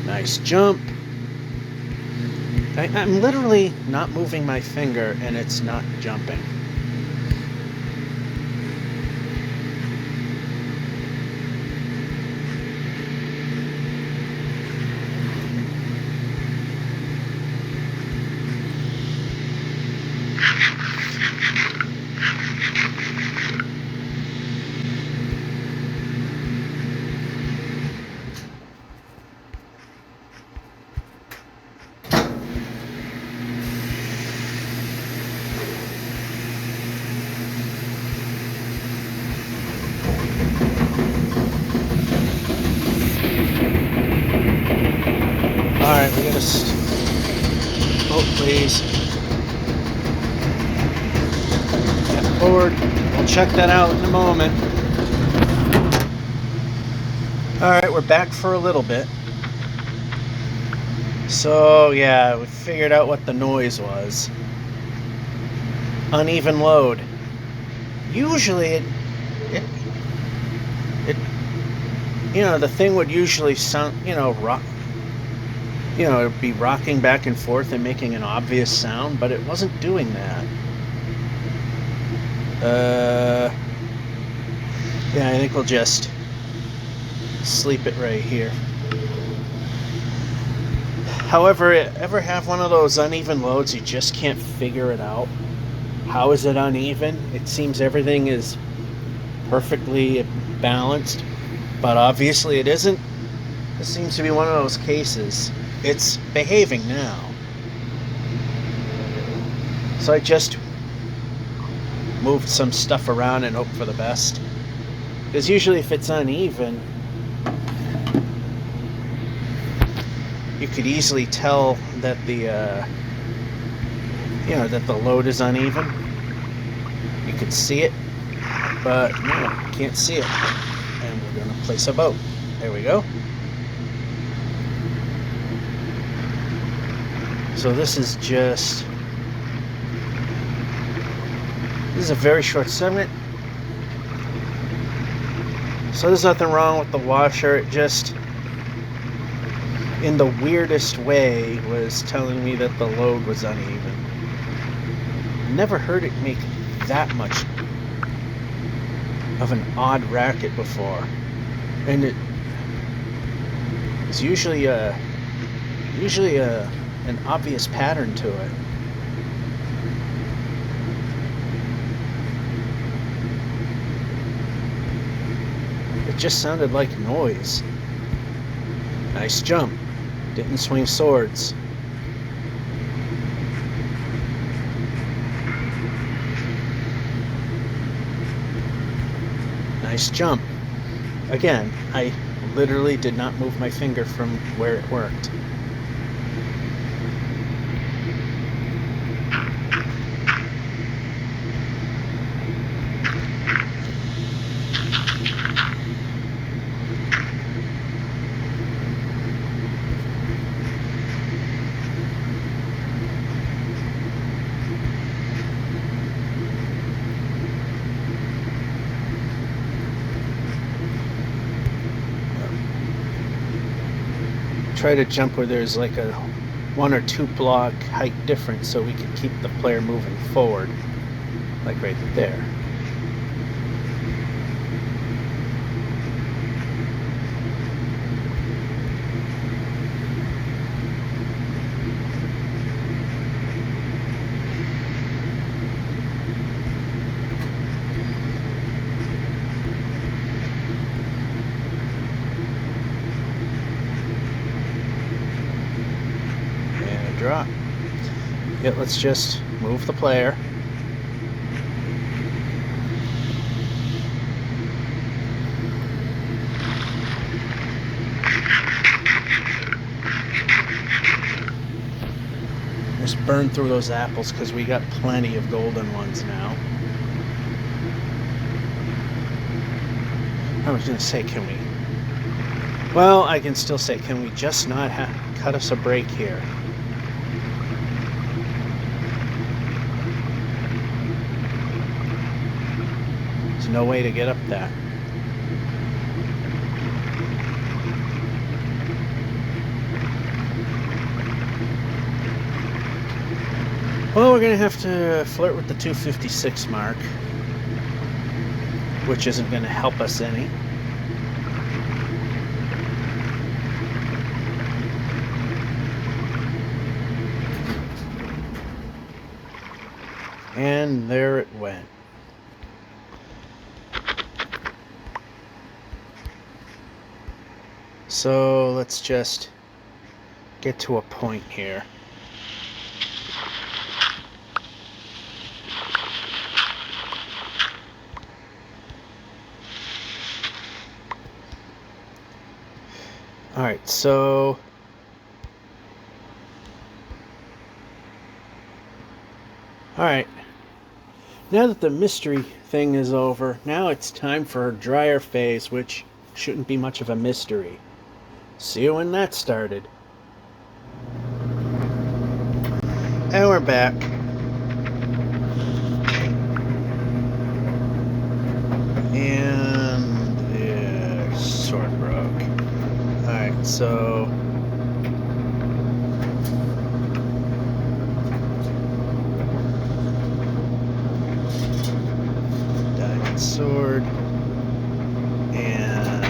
Nice jump. I'm literally not moving my finger and it's not jumping. Alright, we gotta vote, please. Yeah, forward. We'll check that out in a moment. Alright, we're back for a little bit. So, yeah, we figured out what the noise was. Uneven load. Usually it you know, the thing would usually sound, you know, it would be rocking back and forth and making an obvious sound, but it wasn't doing that. Yeah, I think we'll just sleep it right here. However, ever have one of those uneven loads, you just can't figure it out? How is it uneven? It seems everything is perfectly balanced, but obviously it isn't. This seems to be one of those cases. It's behaving now. So I just moved some stuff around and hoped for the best. Because usually if it's uneven, you could easily tell that the load is uneven. You could see it, but no, can't see it. And we're going to place a boat. There we go. So this is a very short segment. So there's nothing wrong with the washer. It just, in the weirdest way, was telling me that the load was uneven. Never heard it make that much of an odd racket before. And it's usually an obvious pattern to it. It just sounded like noise. Nice jump. Didn't swing swords. Nice jump. Again, I literally did not move my finger from where it worked. Try to jump where there's like a 1 or 2 block height difference so we can keep the player moving forward, like right there. Drop. Yeah, let's just move the player. Just burn through those apples because we got plenty of golden ones now. I was going to say, can we? Well, I can still say, can we just not cut us a break here? No way to get up that. Well, we're going to have to flirt with the 256 mark, which isn't going to help us any. And there it went. So let's just get to a point here. Alright, so alright. Now that the mystery thing is over, now it's time for a drier phase, which shouldn't be much of a mystery. See you when that started. And we're back. And yeah, sword broke. Alright, so diamond sword. And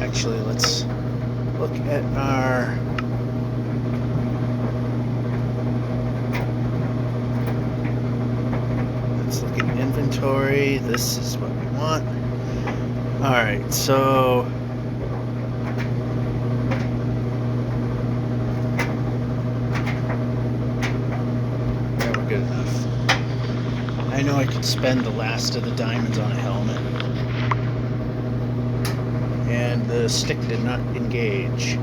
actually, let's look at our inventory. This is what we want. Alright, so yeah, we're good enough. I know I could spend the last of the diamonds on a helmet. And the stick did not engage.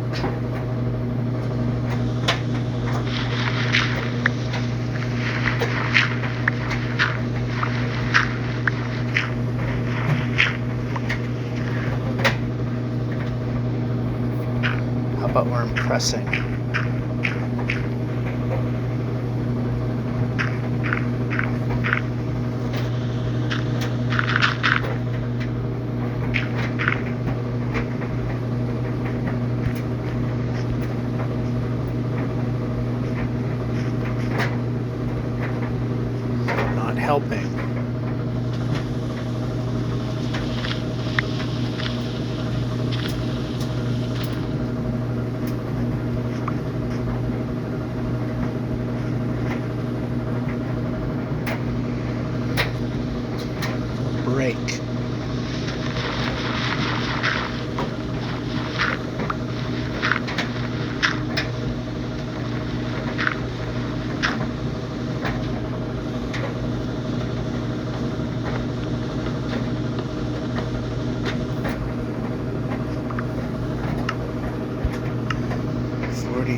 How about where I'm pressing? Not helping. Break.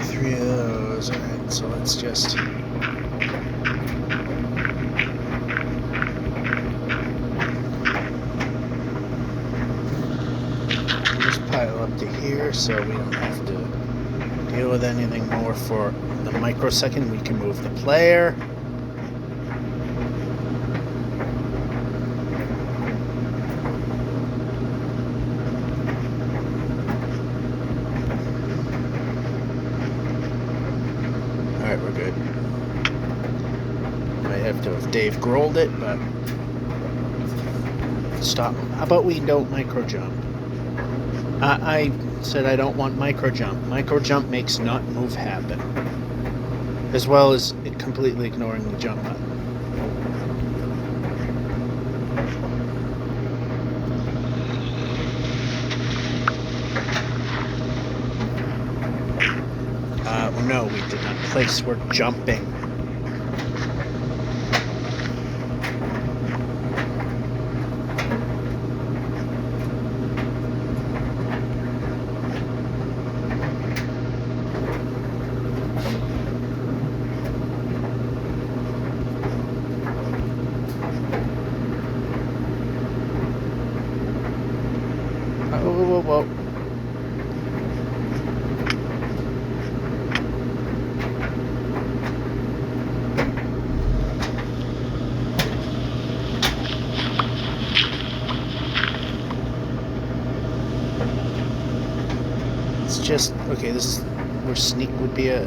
Three of those. Alright, so let's just pile up to here so we don't have to deal with anything more for the microsecond. We can move the player. Alright, we're good. Might have to have Dave Grohl'd it, but stop. How about we don't micro jump? I said I don't want micro jump. Micro jump makes not move happen, as well as completely ignoring the jump button. No, we did not place. We're jumping. Whoa. It's just, okay, this is where sneak would be a...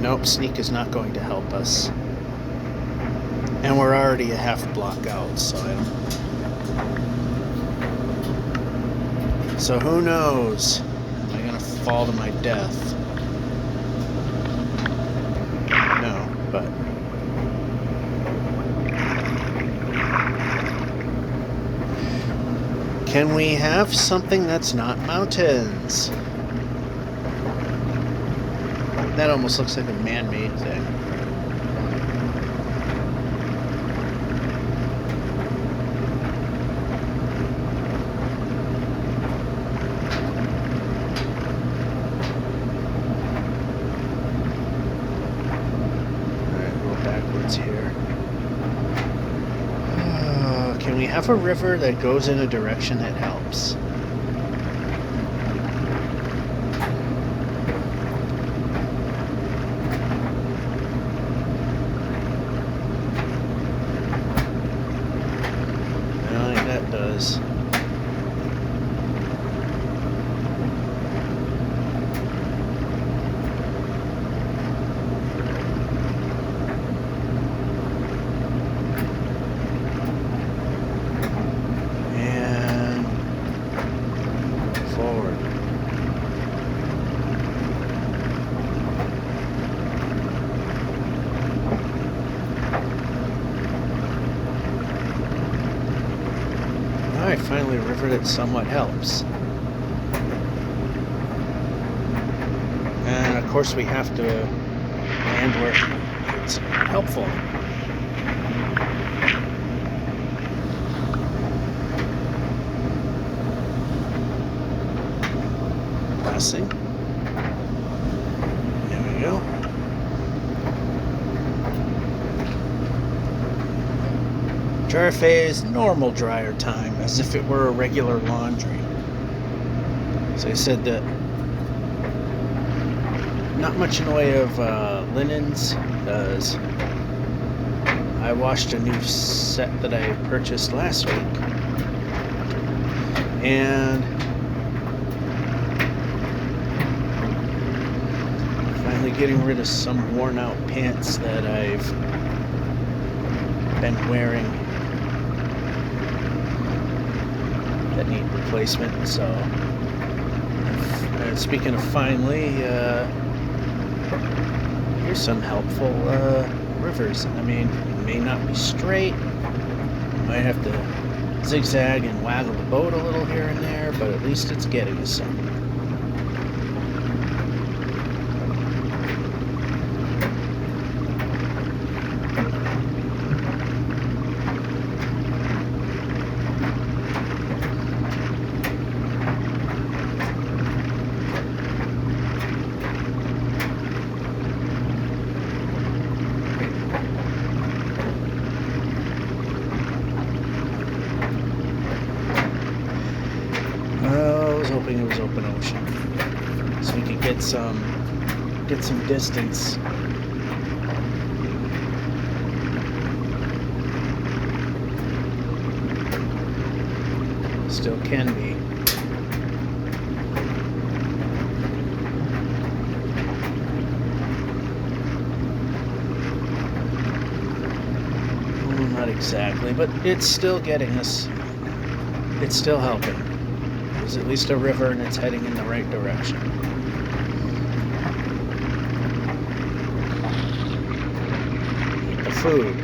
Nope, sneak is not going to help us. And we're already a half block out, so I don't... So who knows? Am I gonna fall to my death? No, but... Can we have something that's not mountains? That almost looks like a man-made thing. you have a river that goes in a direction, it helps. That does. And forward. Alright, finally a river that somewhat helps. And of course we have to land where it's helpful. Passing. There we go. Dryer phase, normal dryer time, as if it were a regular laundry. So I said that not much in the way of linens, because I washed a new set that I purchased last week, and finally getting rid of some worn out pants that I've been wearing that need replacement. So speaking of finally, here's some helpful rivers. I mean, it may not be straight, might have to zigzag and waggle the boat a little here and there, but at least it's getting us some. Hoping it was open ocean, so we could get some distance. Still can be. Well, not exactly, but it's still getting us. It's still helping. There's at least a river and it's heading in the right direction. Eat the food.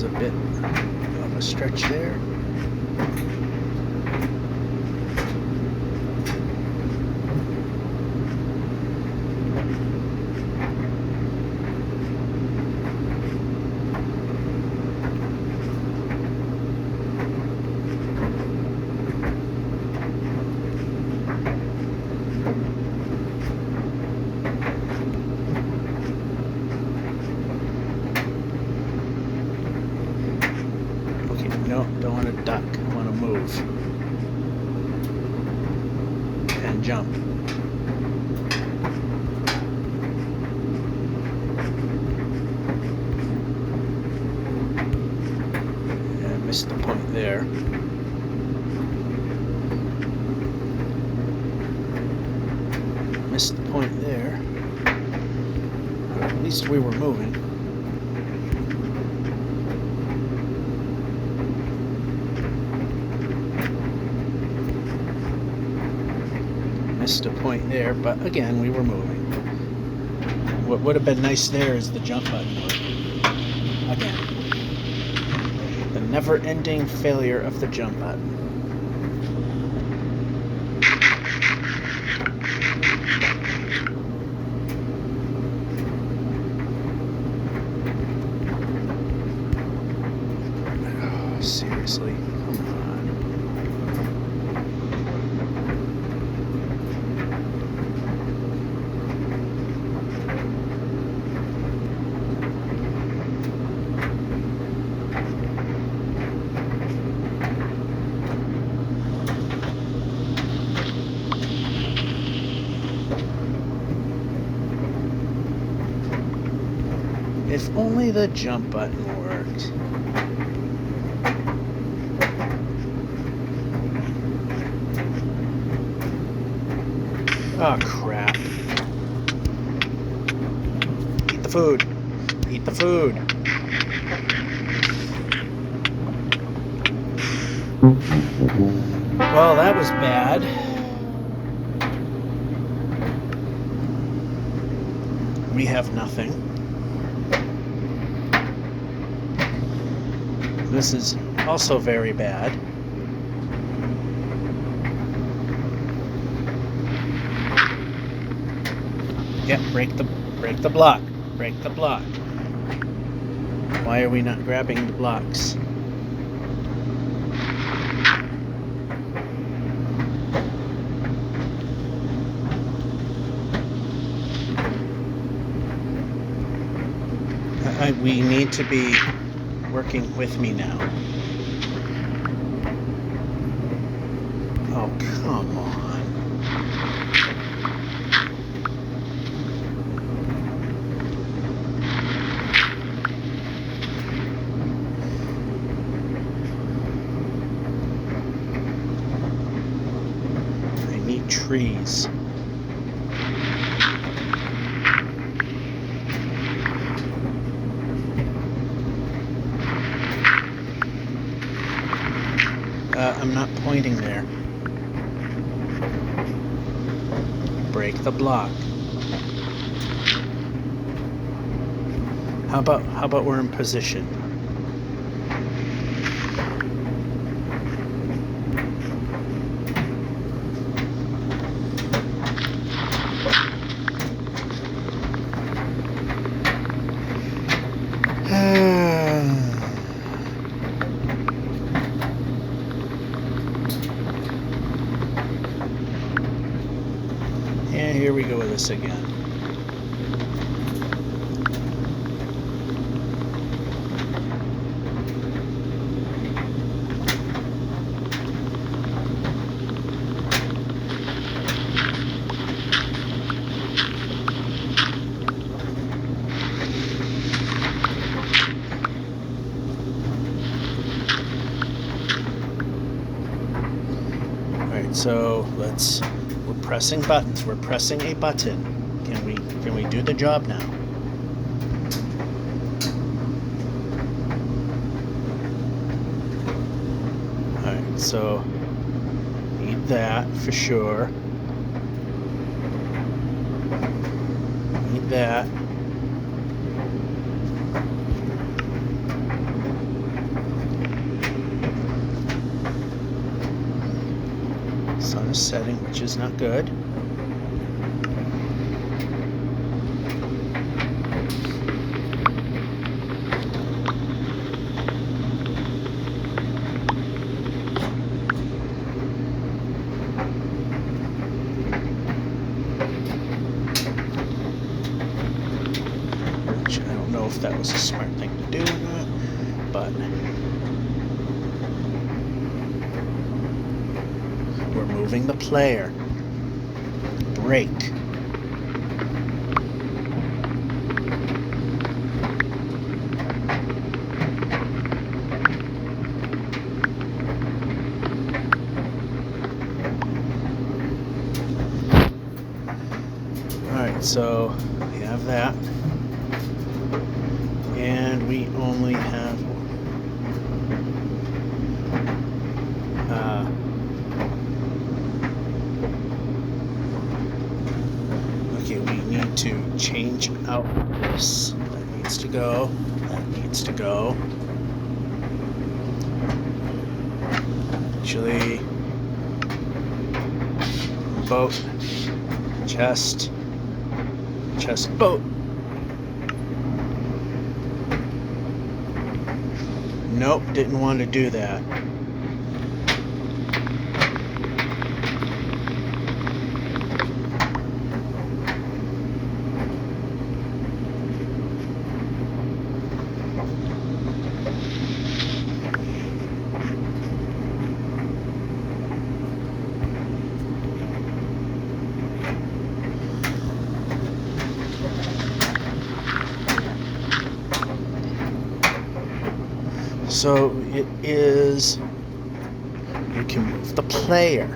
A bit of a stretch there. No, don't want to duck. I want to move. and jump. Yeah, I missed the point there. Missed the point there. But at least we were moving. Missed a point there, but again, we were moving. What would have been nice there is the jump button work. Again. The never-ending failure of the jump button. Oh, seriously, come on. If only the jump button worked. Oh, crap. Eat the food. Eat the food. Well, that was bad. We have nothing. This is also very bad. Yep, break the block. Break the block. Why are we not grabbing the blocks? We need to be working with me now. Oh, come on. I need trees. I'm not pointing there. Break the block. How about we're in position? And here we go with this again. Alright, so we're pressing buttons. We're pressing a button. Can we do the job now? Alright, so need that for sure. Need that. Sun is setting, which is not good. Which I don't know if that was a smart thing to do or not, but we're moving the player. rake. Alright, so we have that. And we only have okay, we need to change out this. That needs to go. That needs to go. Actually, boat, chest, boat. Nope, didn't want to do that. So it is, you can move the player.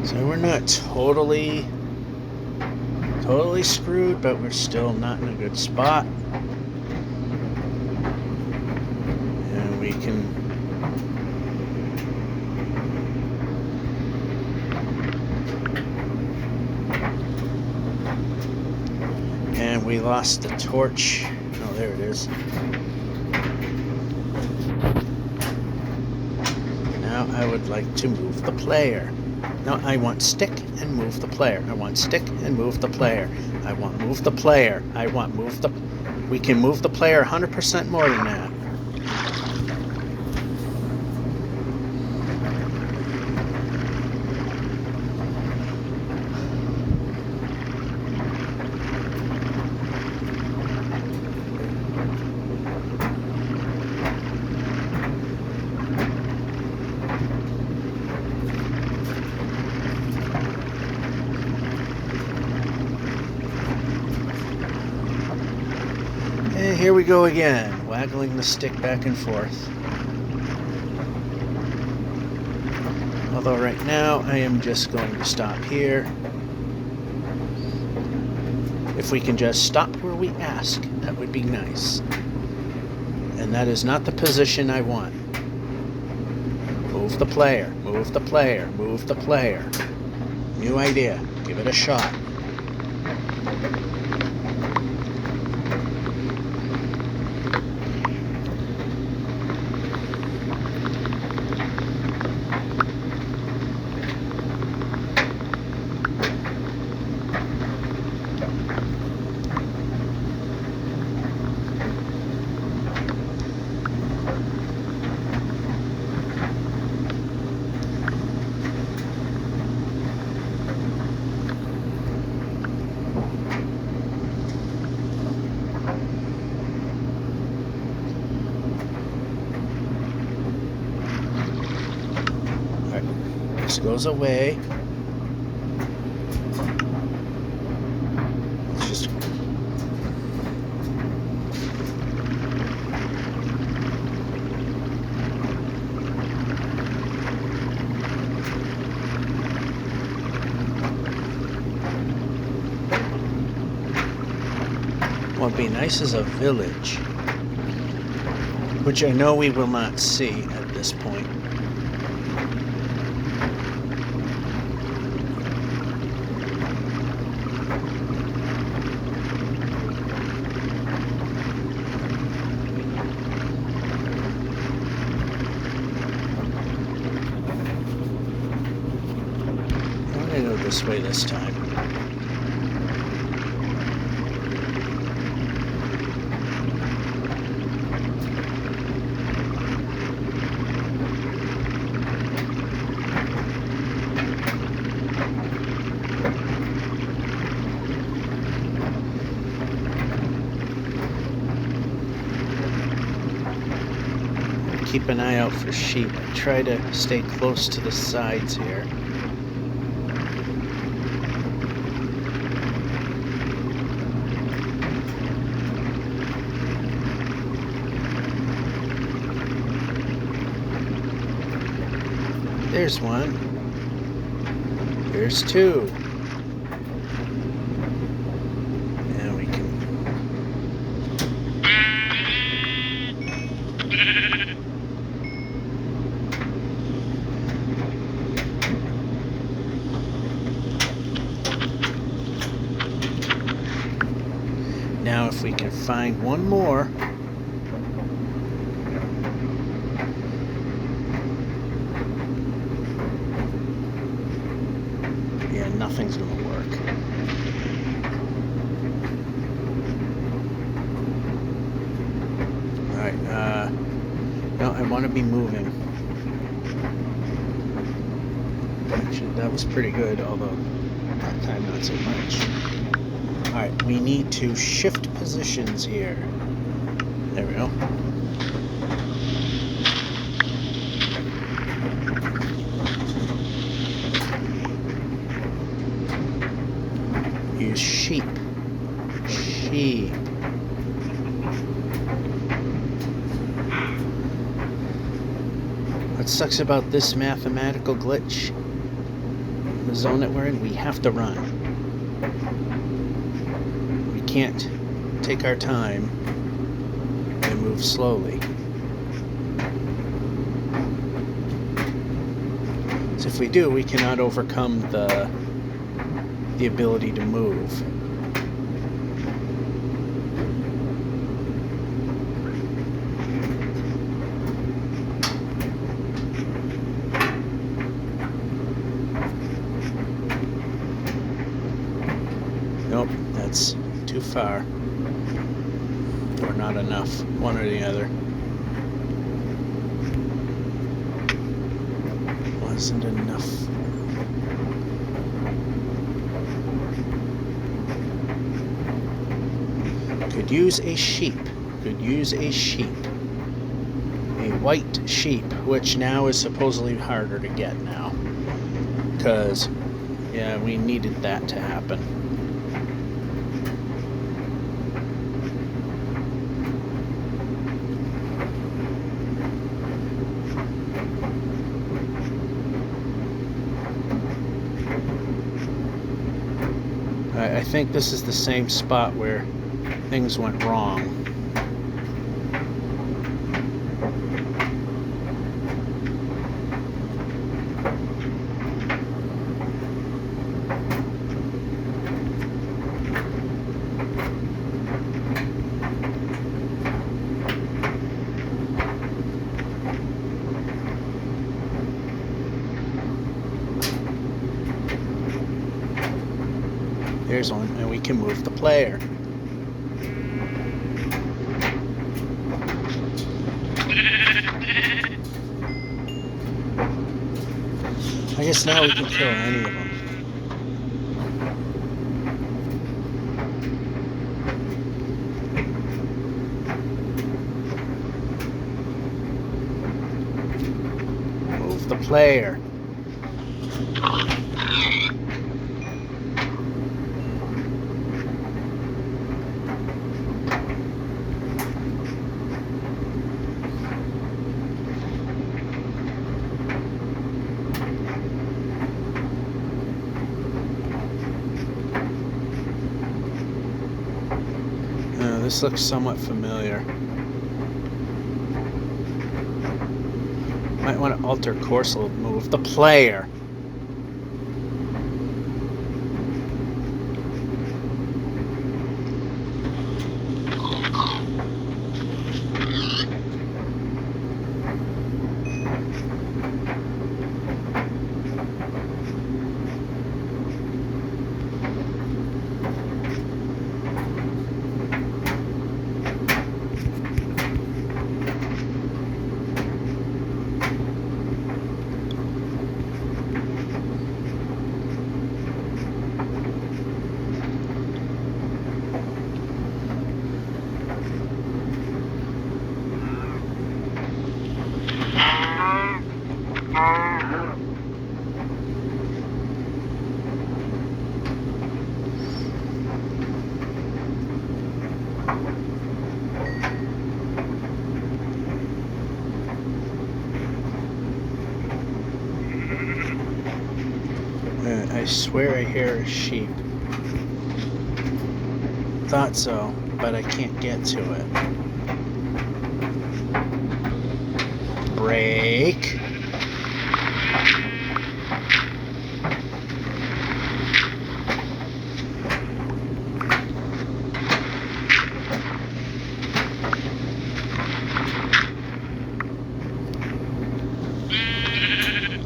So we're not totally screwed, but we're still not in a good spot. And we can we lost the torch. Oh, there it is. Now I would like to move the player. No, I want stick and move the player. I want stick and move the player. I want move the player. I want move the... We can move the player 100% more than that. And here we go again, waggling the stick back and forth. Although right now I am just going to stop here. If we can just stop where we ask, that would be nice. And that is not the position I want. Move the player, move the player, move the player. New idea, give it a shot. This goes away. Let's just... What would be nice is a village, which I know we will not see at this point. This way this time. keep an eye out for sheep. I try to stay close to the sides here. There's one. There's two. And we can... Now if we can find one more. Yeah, nothing's gonna work. Alright, no, I want to be moving. Actually, that was pretty good, although that time not so much. Alright, we need to shift positions here. There we go. Use sheep. Sheep. What sucks about this mathematical glitch, the zone that we're in, we have to run. We can't take our time and move slowly. So if we do, we cannot overcome the ability to move. Nope, that's too far. Or not enough, one or the other. Wasn't enough. Could use a sheep. Could use a sheep. A white sheep, which now is supposedly harder to get now. Because, yeah, we needed that to happen. I think this is the same spot where things went wrong. There's one, and we can move the player. I guess now we can kill any of them. Move the player. This looks somewhat familiar. Might want to alter course a little. Move the player. I swear I hear a sheep. Thought so, but I can't get to it. Brake.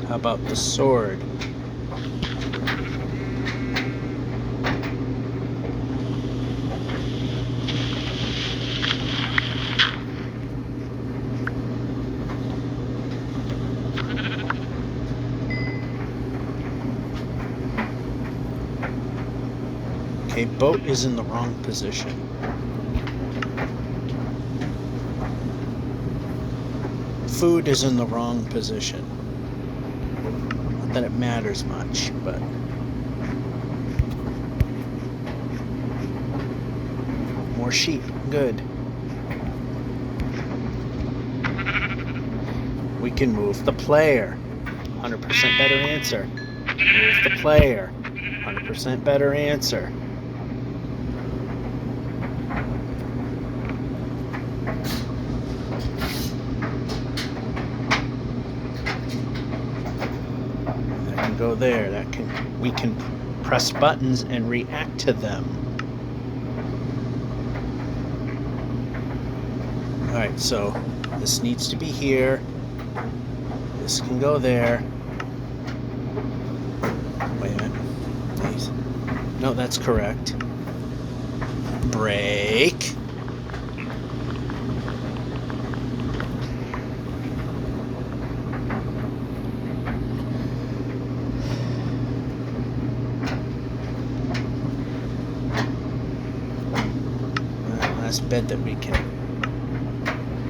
How about the sword? Okay, boat is in the wrong position. Food is in the wrong position. Not that it matters much, but... More sheep. Good. We can move the player. 100% better answer. Move the player. 100% better answer. That can go there. We can press buttons and react to them. Alright, so this needs to be here. This can go there. Wait a minute. Please. No, that's correct. Brake. Last bed that we can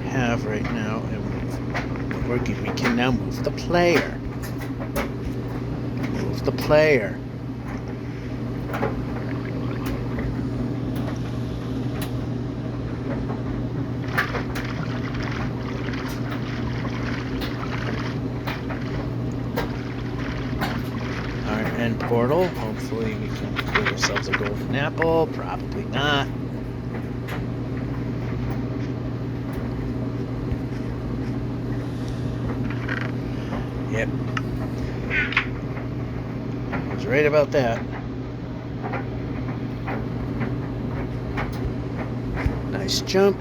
have right now, and working. We can now move the player. Move the player. Our end portal. Hopefully we can give ourselves a golden apple. Probably not. Yep. I was right about that. Nice jump.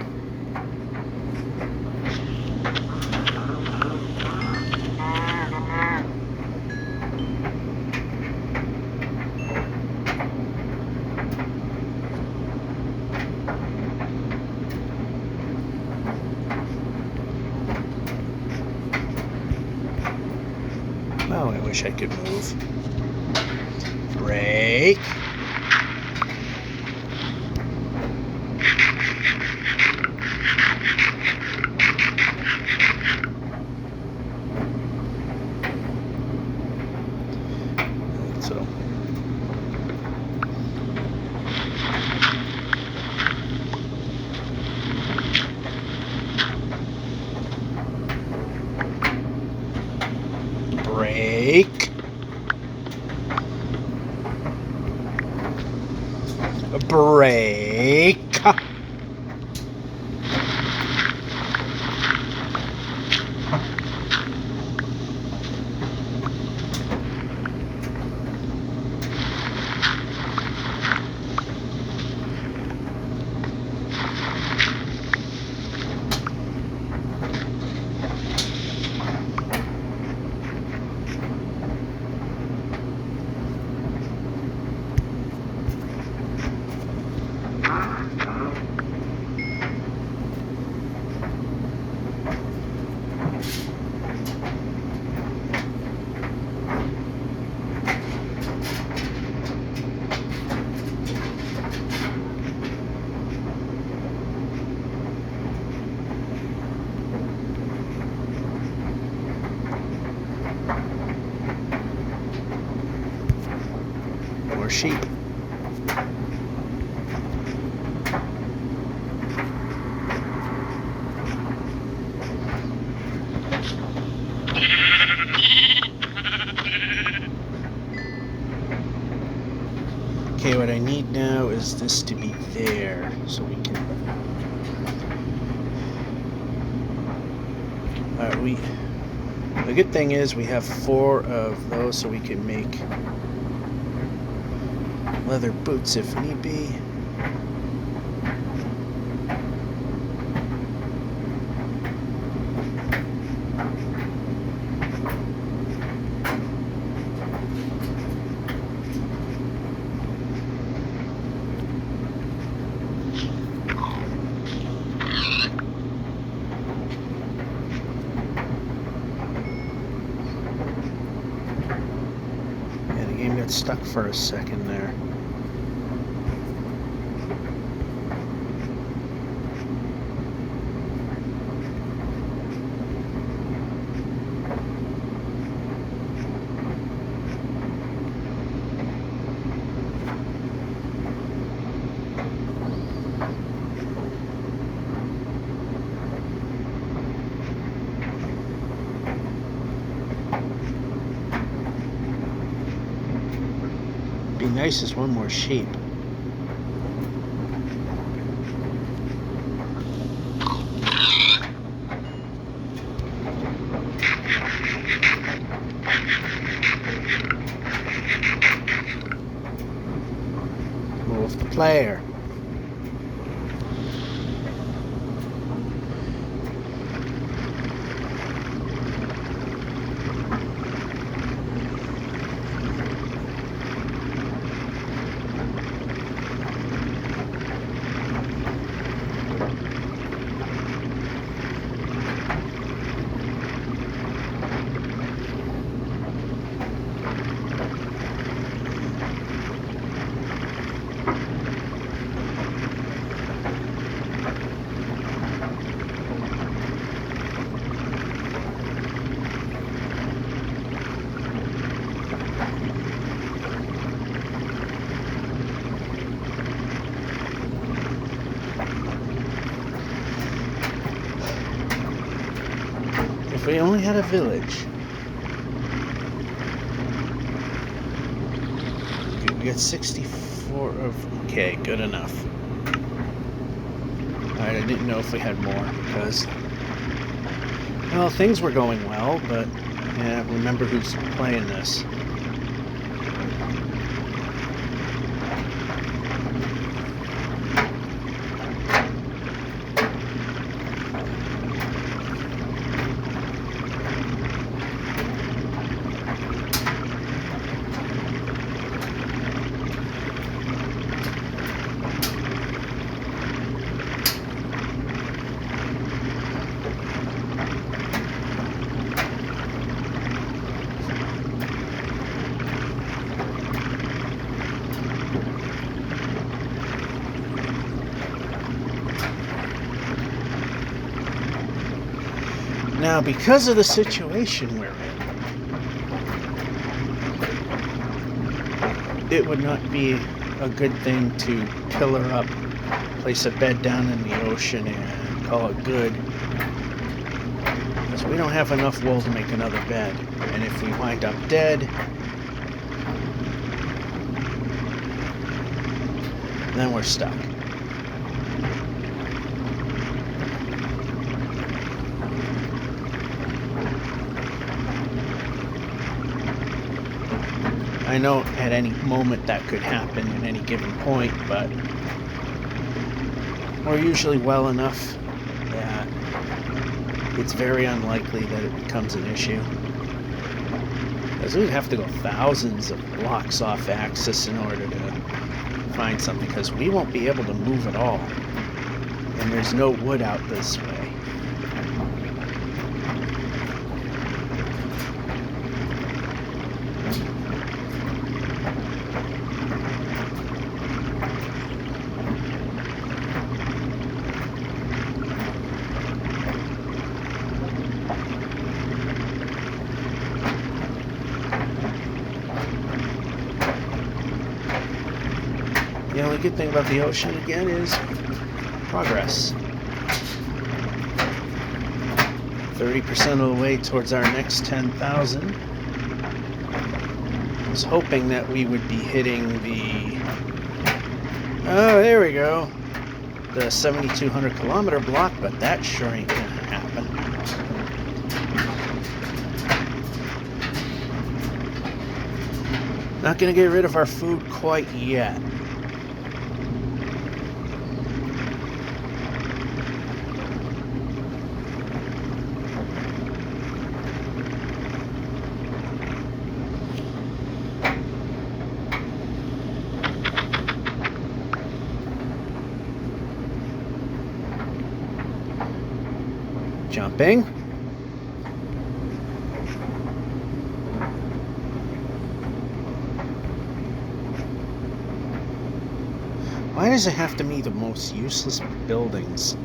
Oh, I wish I could move. Brake. So. Brake. Brake. More sheep. Okay, what I need now is this to be there, so we can... The good thing is we have 4 of those, so we can make leather boots if need be. Got stuck for a second there. Be nice as one more sheep. Move the player. If we only had a village. We got 64 of... Okay, good enough. Alright, I didn't know if we had more because... Well, things were going well, but... Yeah, remember who's playing this. Now, because of the situation we're in, it would not be a good thing to pillar up, place a bed down in the ocean and call it good. Because we don't have enough wool to make another bed. And if we wind up dead, then we're stuck. I know at any moment that could happen at any given point, but we're usually well enough that it's very unlikely that it becomes an issue. Because we'd have to go thousands of blocks off axis in order to find something, because we won't be able to move at all. And there's no wood out this way. The only good thing about the ocean, again, is progress. 30% of the way towards our next 10,000. I was hoping that we would be hitting the Oh, there we go. The 7,200 kilometer block, but that sure ain't gonna happen. Not gonna get rid of our food quite yet. Jumping. Why does it have to be the most useless buildings?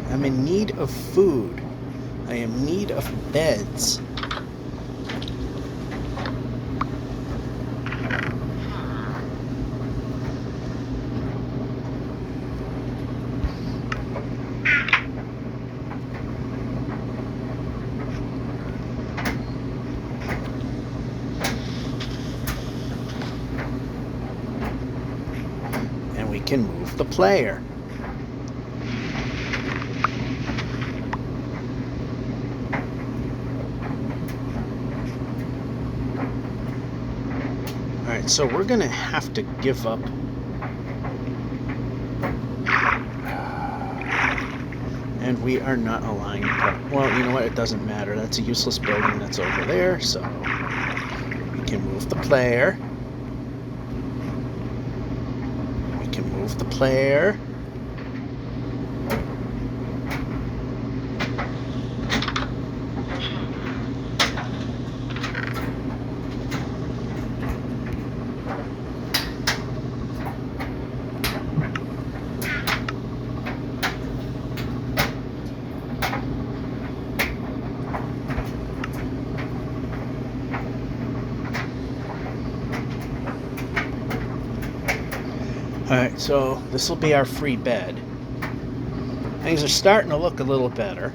I'm in need of food. I am in need of beds. And we can move the player. Alright, so we're gonna have to give up. And we are not aligned. Well, you know what? It doesn't matter. That's a useless building that's over there, so we can move the player. We can move the player. Alright, so this will be our free bed. Things are starting to look a little better.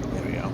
There we go.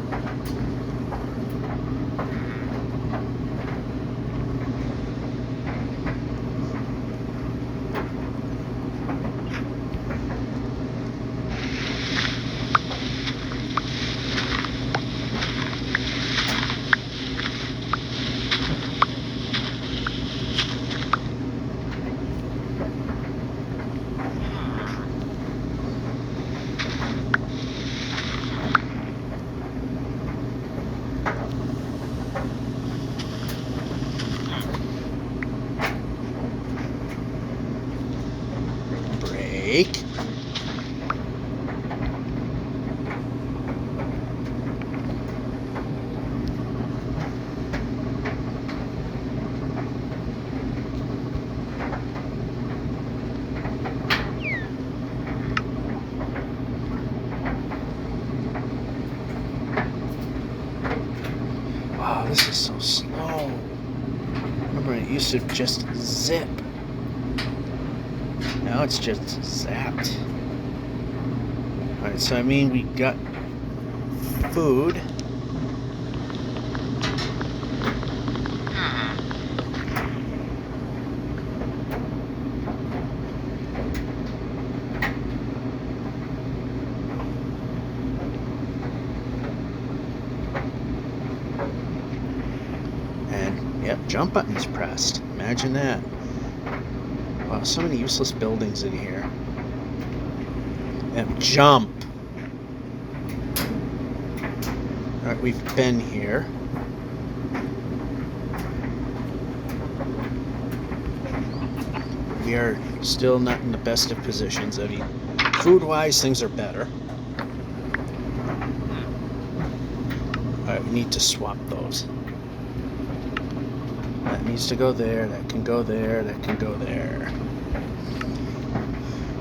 Break. Wow, this is so slow. Remember, it used to just zip. Now it's just zapped. Alright, so I mean, we got food. And, yep, jump button's pressed. Imagine that. Wow, so many useless buildings in here. And jump! Alright, we've been here. We are still not in the best of positions. I mean, food-wise, things are better. Alright, we need to swap those. That needs to go there, that can go there, that can go there.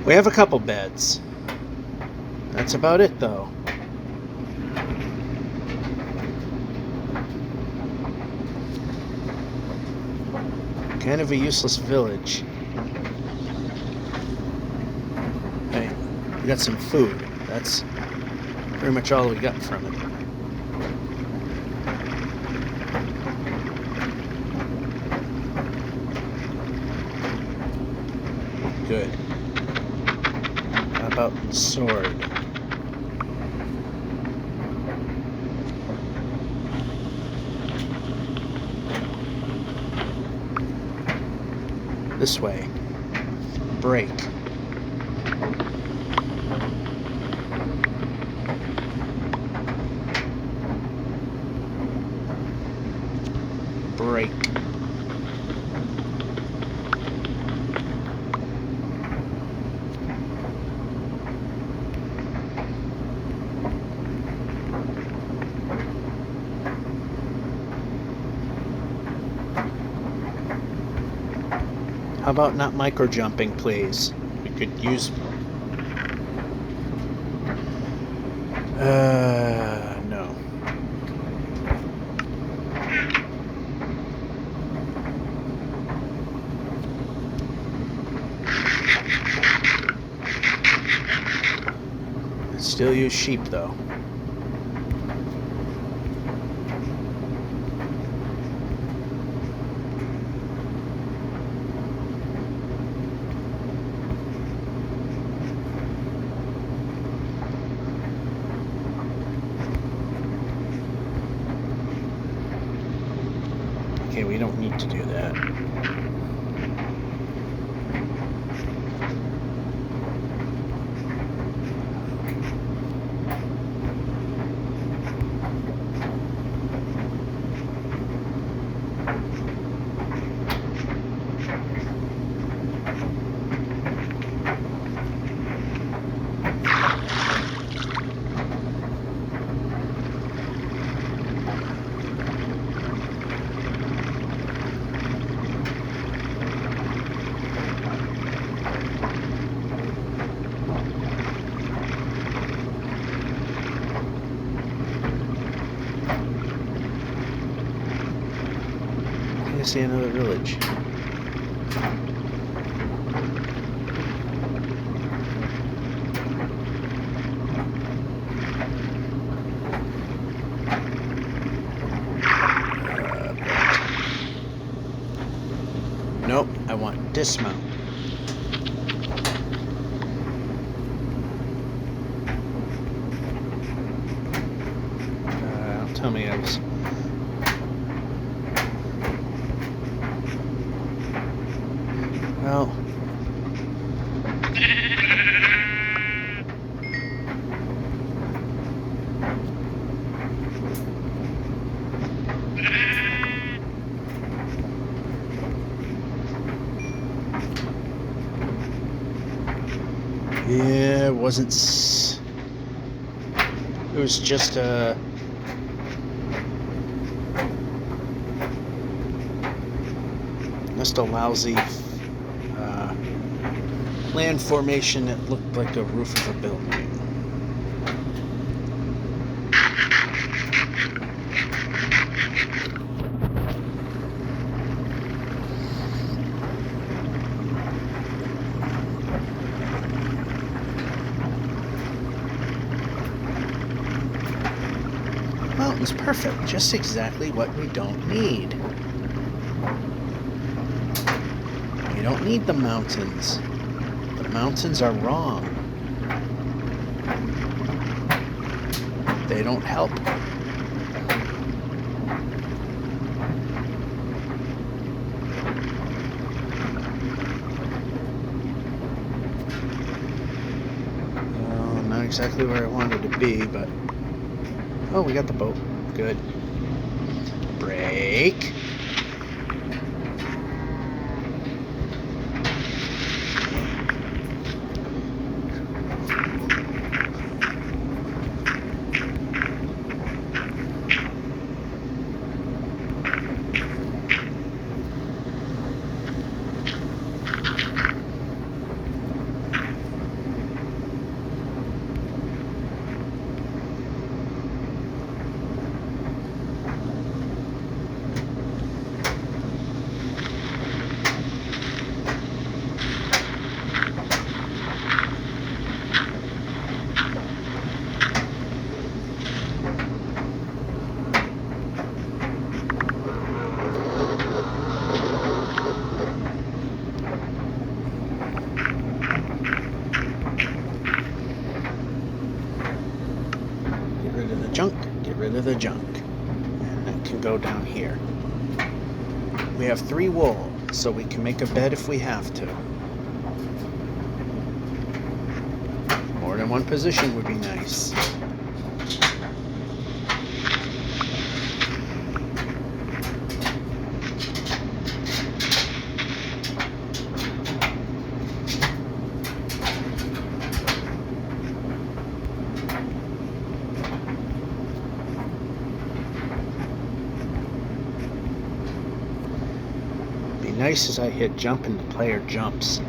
We have a couple beds. That's about it, though. Kind of a useless village. Hey, we got some food. That's pretty much all we got from it. Good. How about sword? This way. Break. Break. How about not micro jumping, please? We could use... no. Still use sheep, though. Okay, we don't need to do that. I see another village. Nope, I want dismount. Don't tell me I was... Well... Yeah, it wasn't... It was just a... Just a lousy land formation that looked like a roof of a building. Mountain's perfect, just exactly what we don't need. We don't need the mountains. The mountains are wrong. They don't help. Well, not exactly where I wanted to be, but... Oh, we got the boat. Good. Break. the junk. And it can go down here. We have 3 wool, so we can make a bed if we have to. More than one position would be nice. Nice as I hit jump and the player jumps.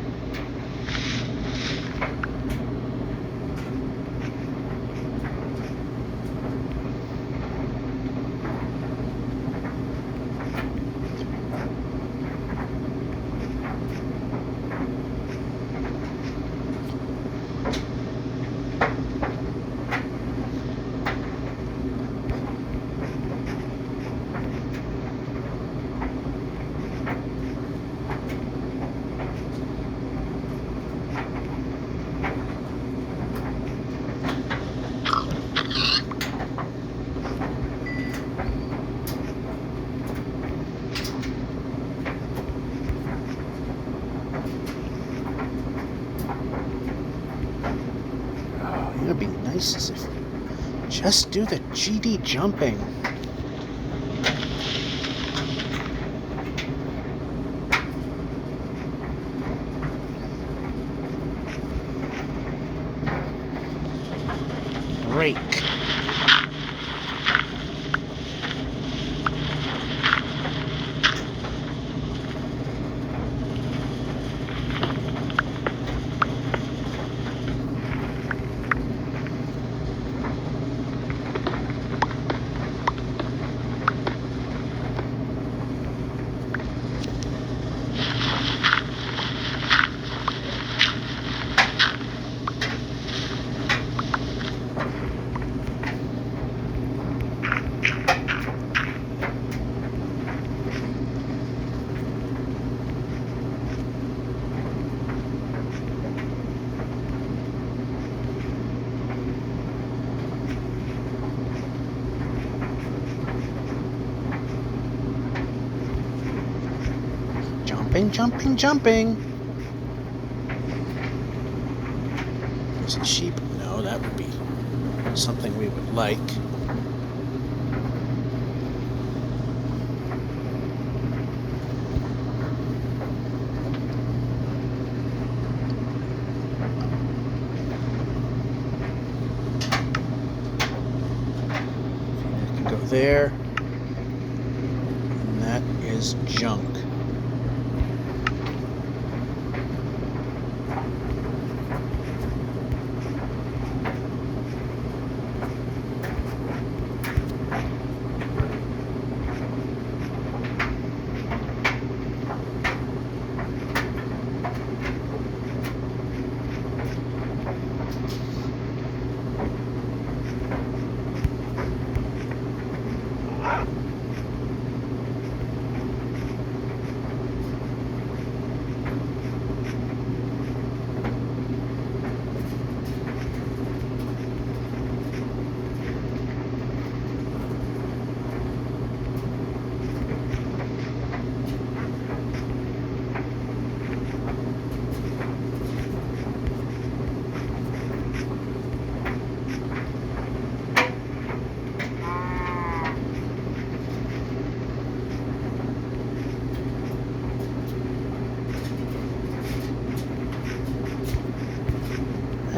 It would be nice if just do the GD jumping. Break. Jumping, jumping. Is it sheep? No, that would be something we would like. It can go there. And that is junk.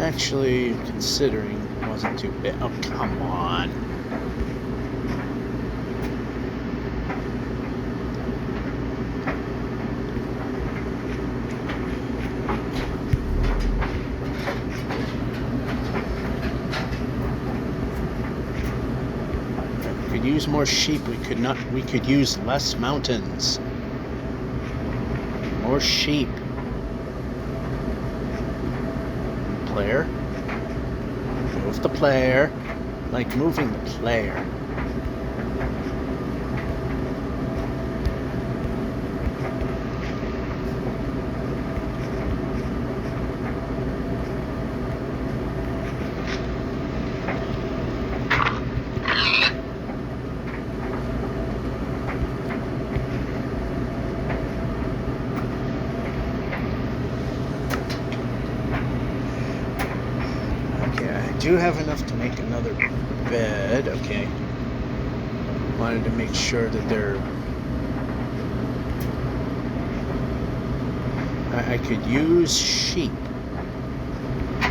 Actually, considering it wasn't too bad. Oh, come on. We could use more sheep. We could use less mountains. More sheep. Player. Move the player. Like moving the player. do have enough to make another bed. Okay. Wanted to make sure that they're... I could use sheep.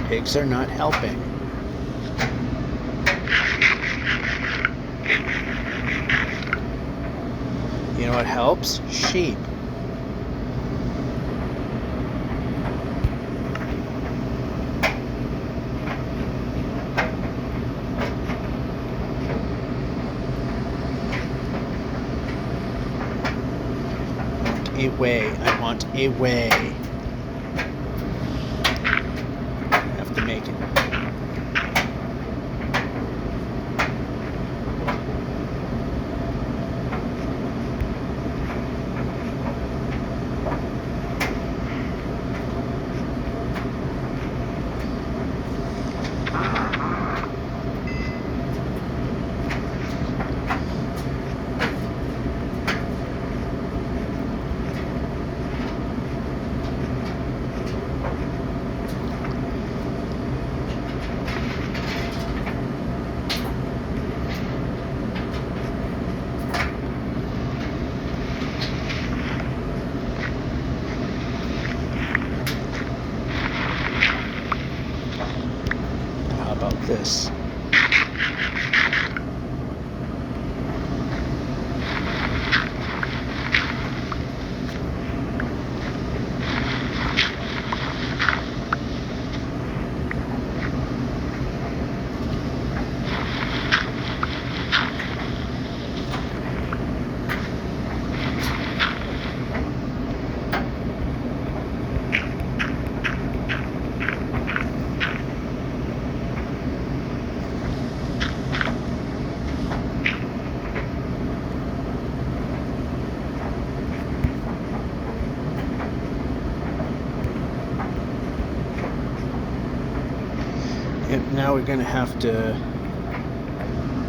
Pigs are not helping. You know what helps? Sheep. A way. I want a way. I have to make it. How about this? Yep, now we're going to have to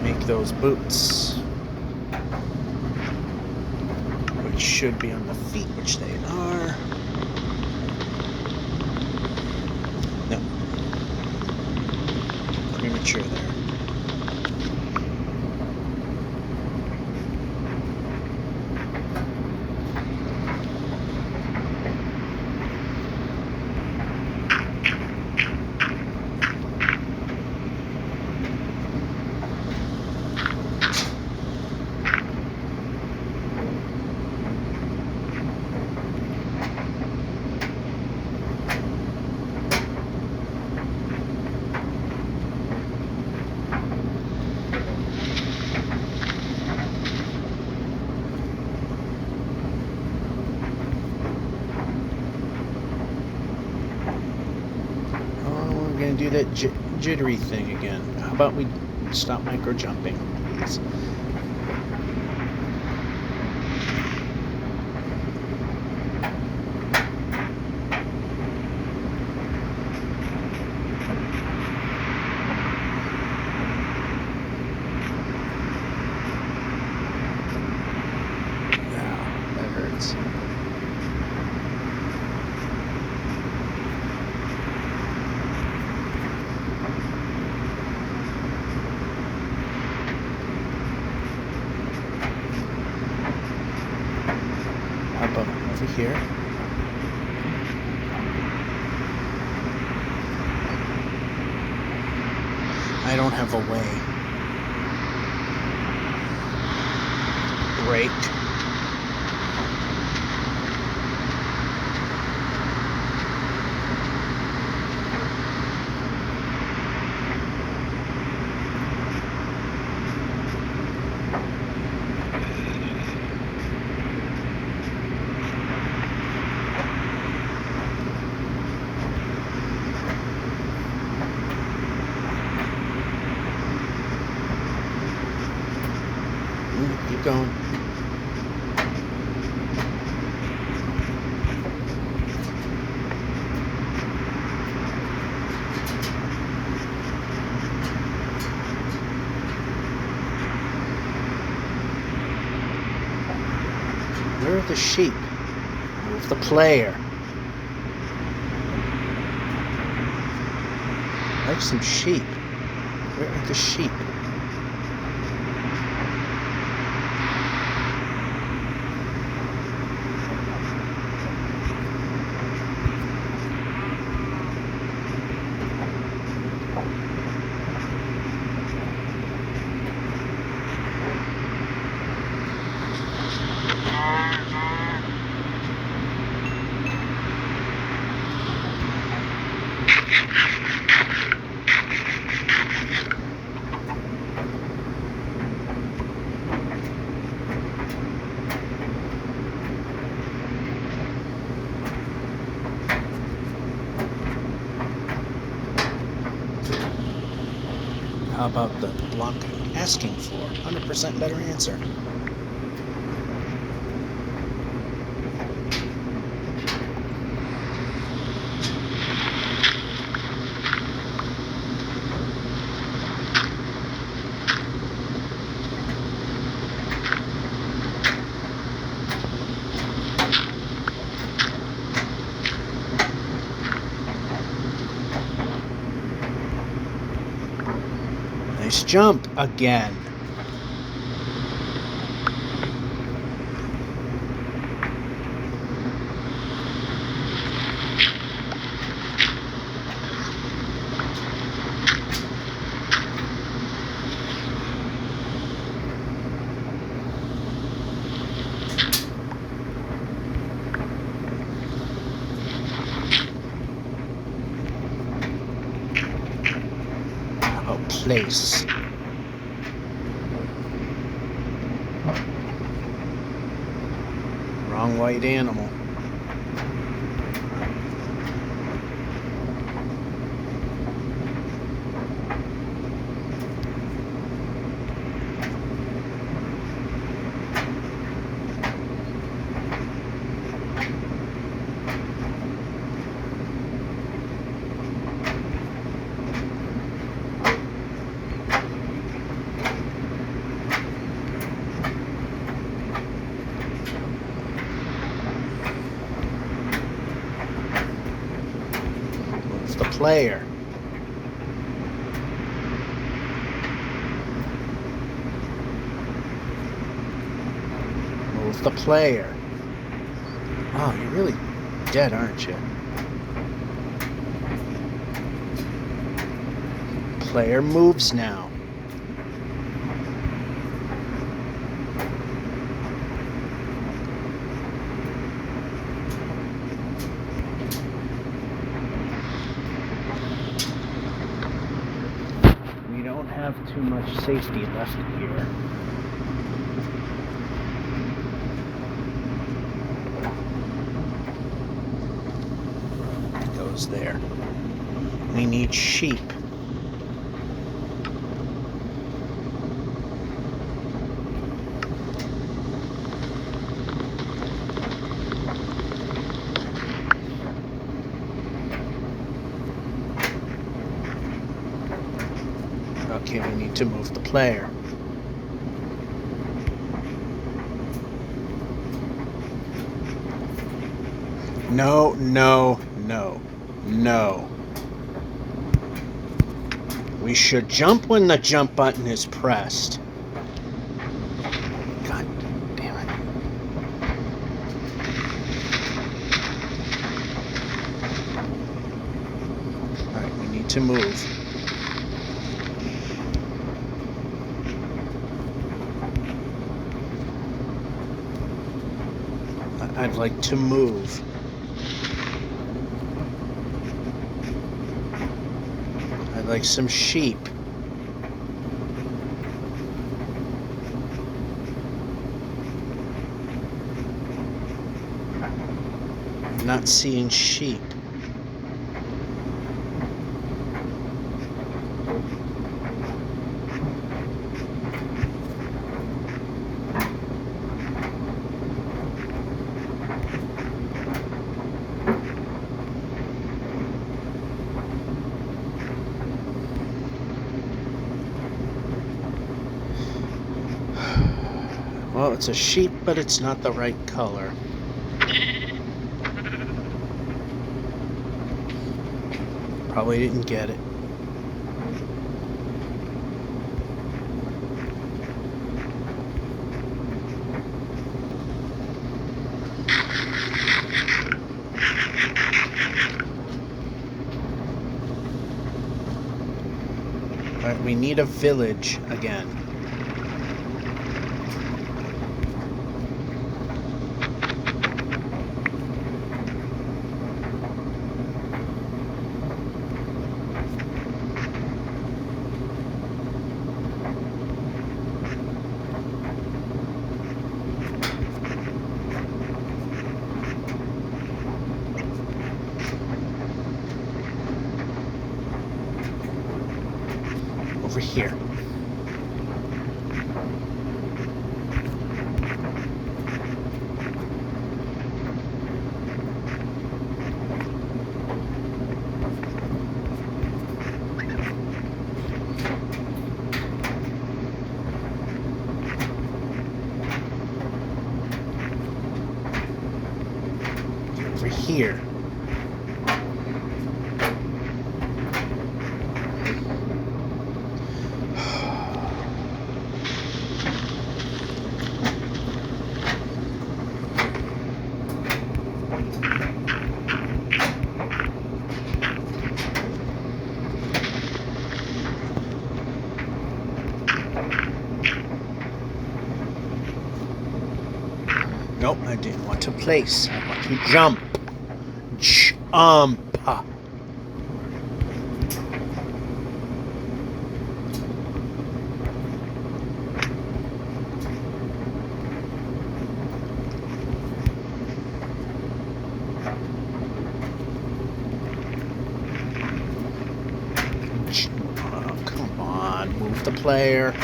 make those boots, which should be on the feet, which they are. No. Premature there. Do that jittery thing again. How about we stop micro jumping, please? Ow, that hurts. Over here. I don't have a way. Break. Keep going. Where are the sheep? Move the player. I like some sheep. Where are the sheep? How about the block asking for? 100% better answer. Nice jump again. Oh, place. Wrong white animal. The player. Move the player. Oh, you're really dead, aren't you? Player moves now. We don't have too much safety left here. It goes there. We need sheep. Okay, we need to move the player. No, no, no, no. We should jump when the jump button is pressed. God damn it. Alright, we need to move. I'd like to move. I'd like some sheep. I'm not seeing sheep. Well, it's a sheep, but it's not the right color. Probably didn't get it. Alright, we need a village again. Over here. Over here. Nope, I didn't want to place. I want to jump. Jump. Oh, come on, move the player.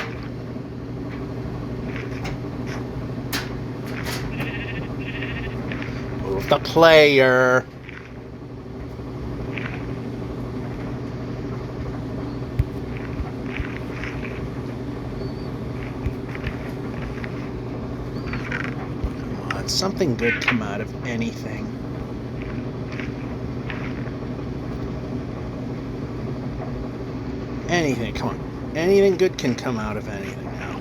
Move the player. Come on, something good come out of anything. Anything, come on. Anything good can come out of anything now.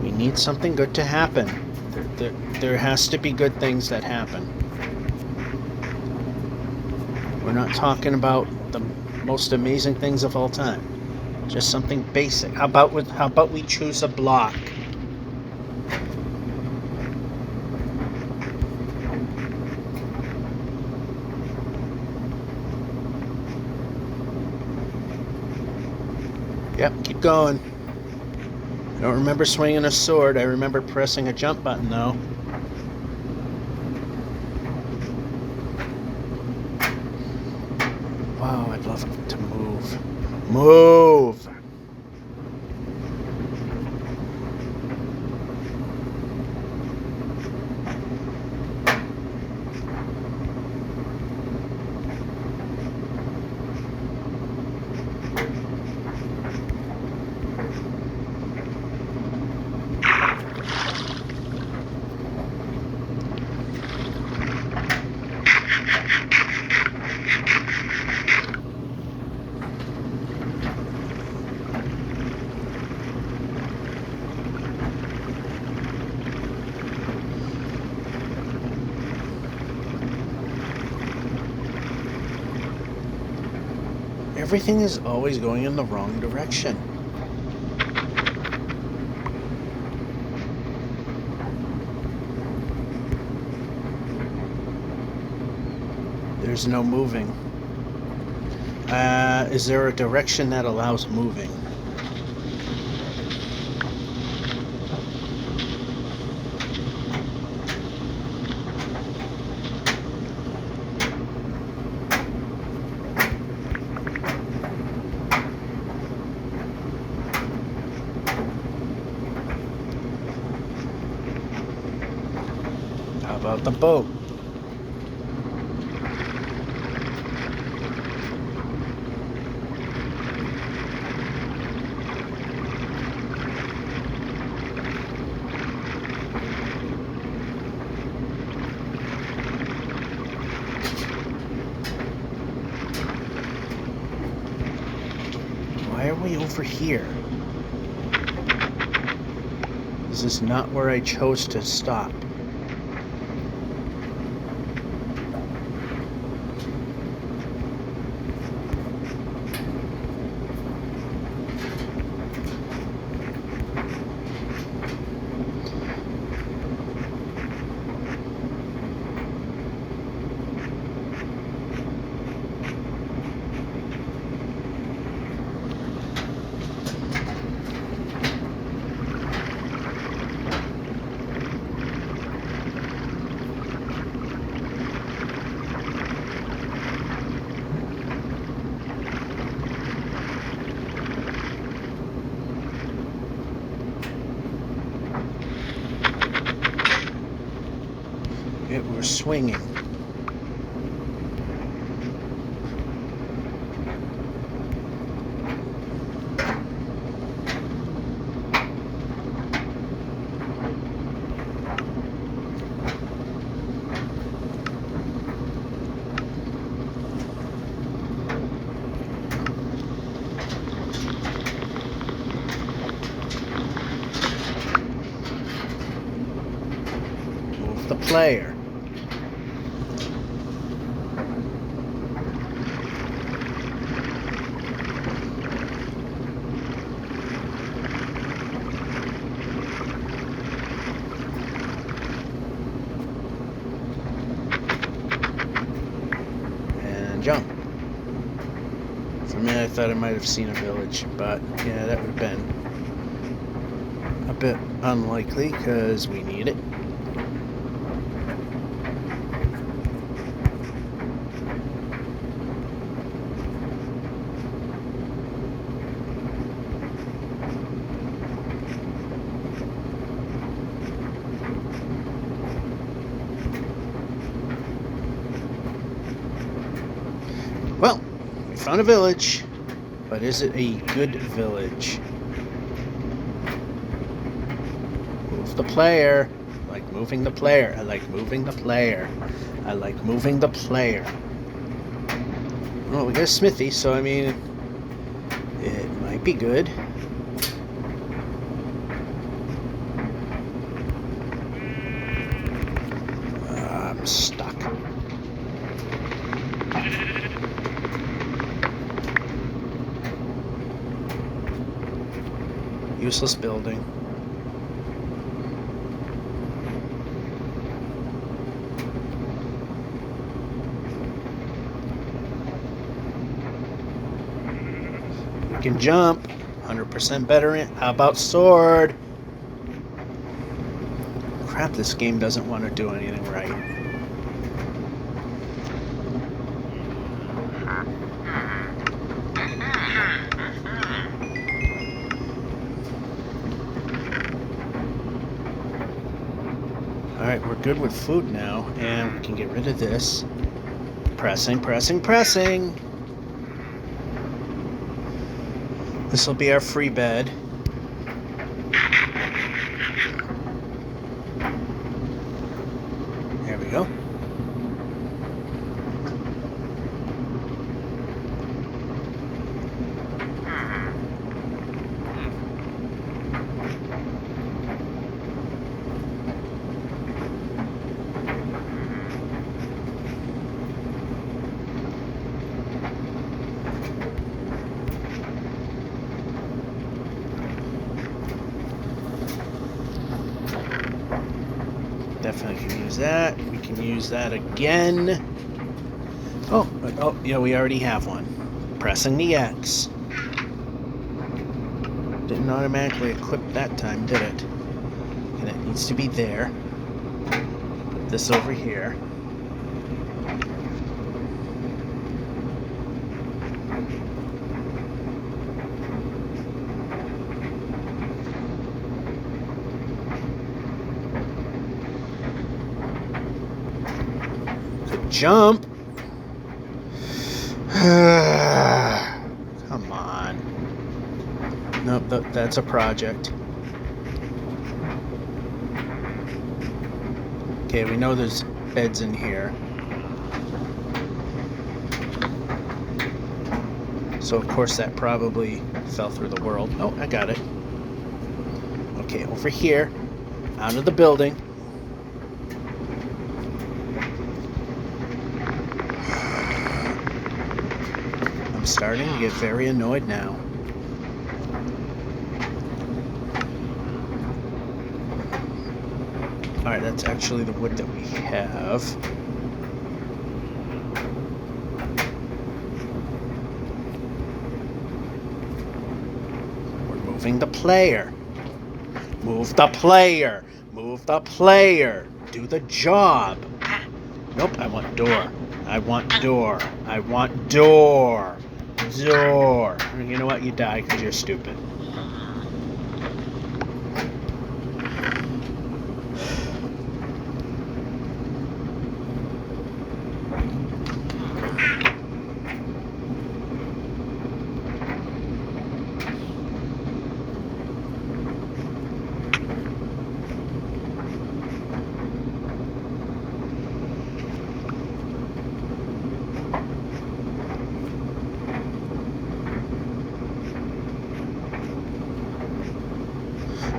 We need something good to happen. There has to be good things that happen. We're not talking about the most amazing things of all time. Just something basic. How about we choose a block? Yep, keep going. I don't remember swinging a sword. I remember pressing a jump button, though. Wow, I'd love it to move. Move! Everything is always going in the wrong direction. There's no moving. Is there a direction that allows moving? How about the boat? Why are we over here? This is not where I chose to stop. It was swinging. Move the player. Jump. For a minute I thought I might have seen a village, but yeah, that would have been a bit unlikely because we need it. Well, we found a village, but is it a good village? Move the player. I like moving the player. I like moving the player. I like moving the player. Well, we got a smithy, so I mean, it might be good. I'm stuck. Useless building. We can jump. 100% better in. How about sword? Crap, this game doesn't want to do anything right. Alright, we're good with food now, and we can get rid of this. Pressing, pressing, pressing! This will be our free bed. There we go. Definitely can use that. We can use that again. Oh, yeah, we already have one. Pressing the X. Didn't automatically equip that time, did it? And it needs to be there. Put this over here. Jump. Come on. Nope, that's a project. Okay, we know there's beds in here. So of course that probably fell through the world. Oh, I got it. Okay, over here. Out of the building. Starting to get very annoyed now. Alright, that's actually the wood that we have. We're moving the player. Move the player. Move the player. Do the job. Nope, I want door. I want door. I want door. Door. You know what? You die because you're stupid.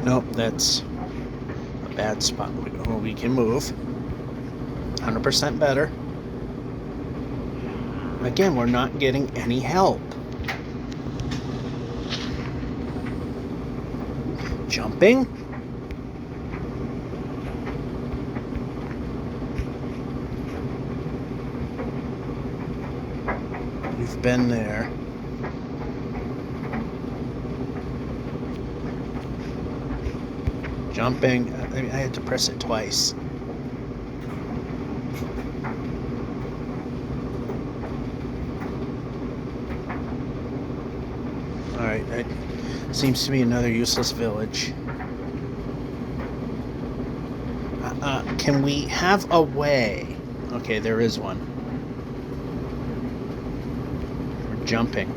Nope, that's a bad spot. We can move. 100% better. Again, we're not getting any help. Jumping? We've been there. Jumping. I had to press it twice. Alright, that seems to be another useless village. Can we have a way? Okay, there is one. We're jumping.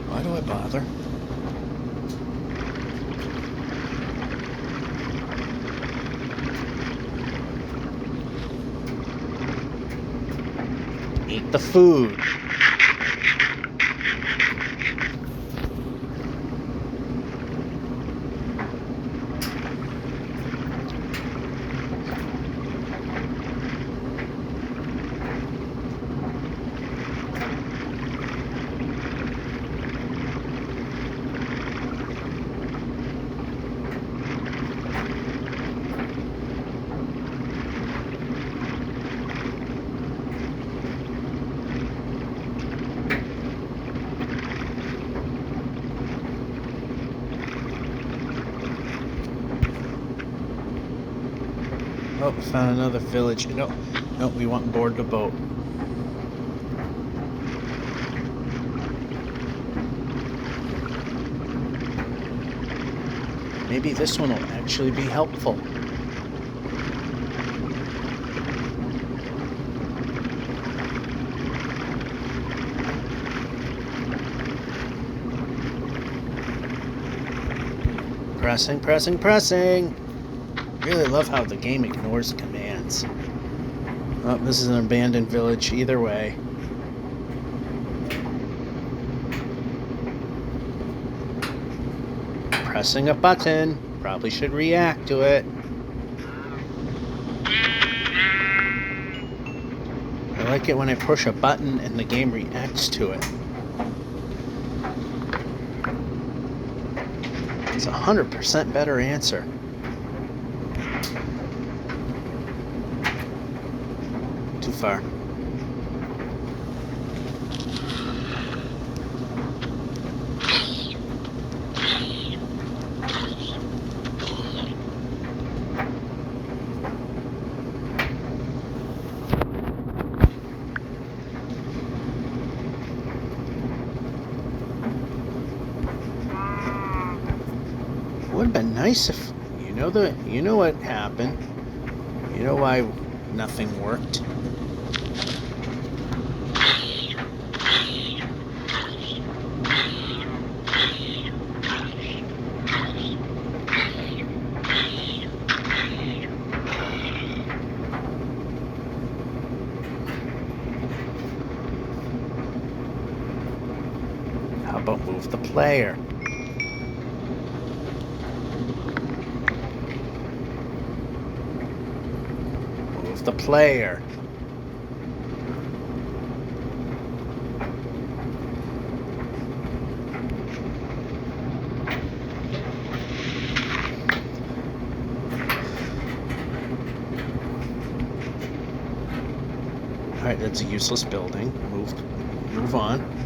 Why do I bother? Eat the food. Oh, we found another village. No, we want to board the boat. Maybe this one will actually be helpful. Pressing, pressing, pressing! Really love how the game ignores commands. Oh, this is an abandoned village either way. Pressing a button. Probably should react to it. I like it when I push a button and the game reacts to it. It's 100% better answer. Too far. Would have been nice if you know what happened. You know why nothing worked. How about move the player? Move the player. Alright, that's a useless building. Move on.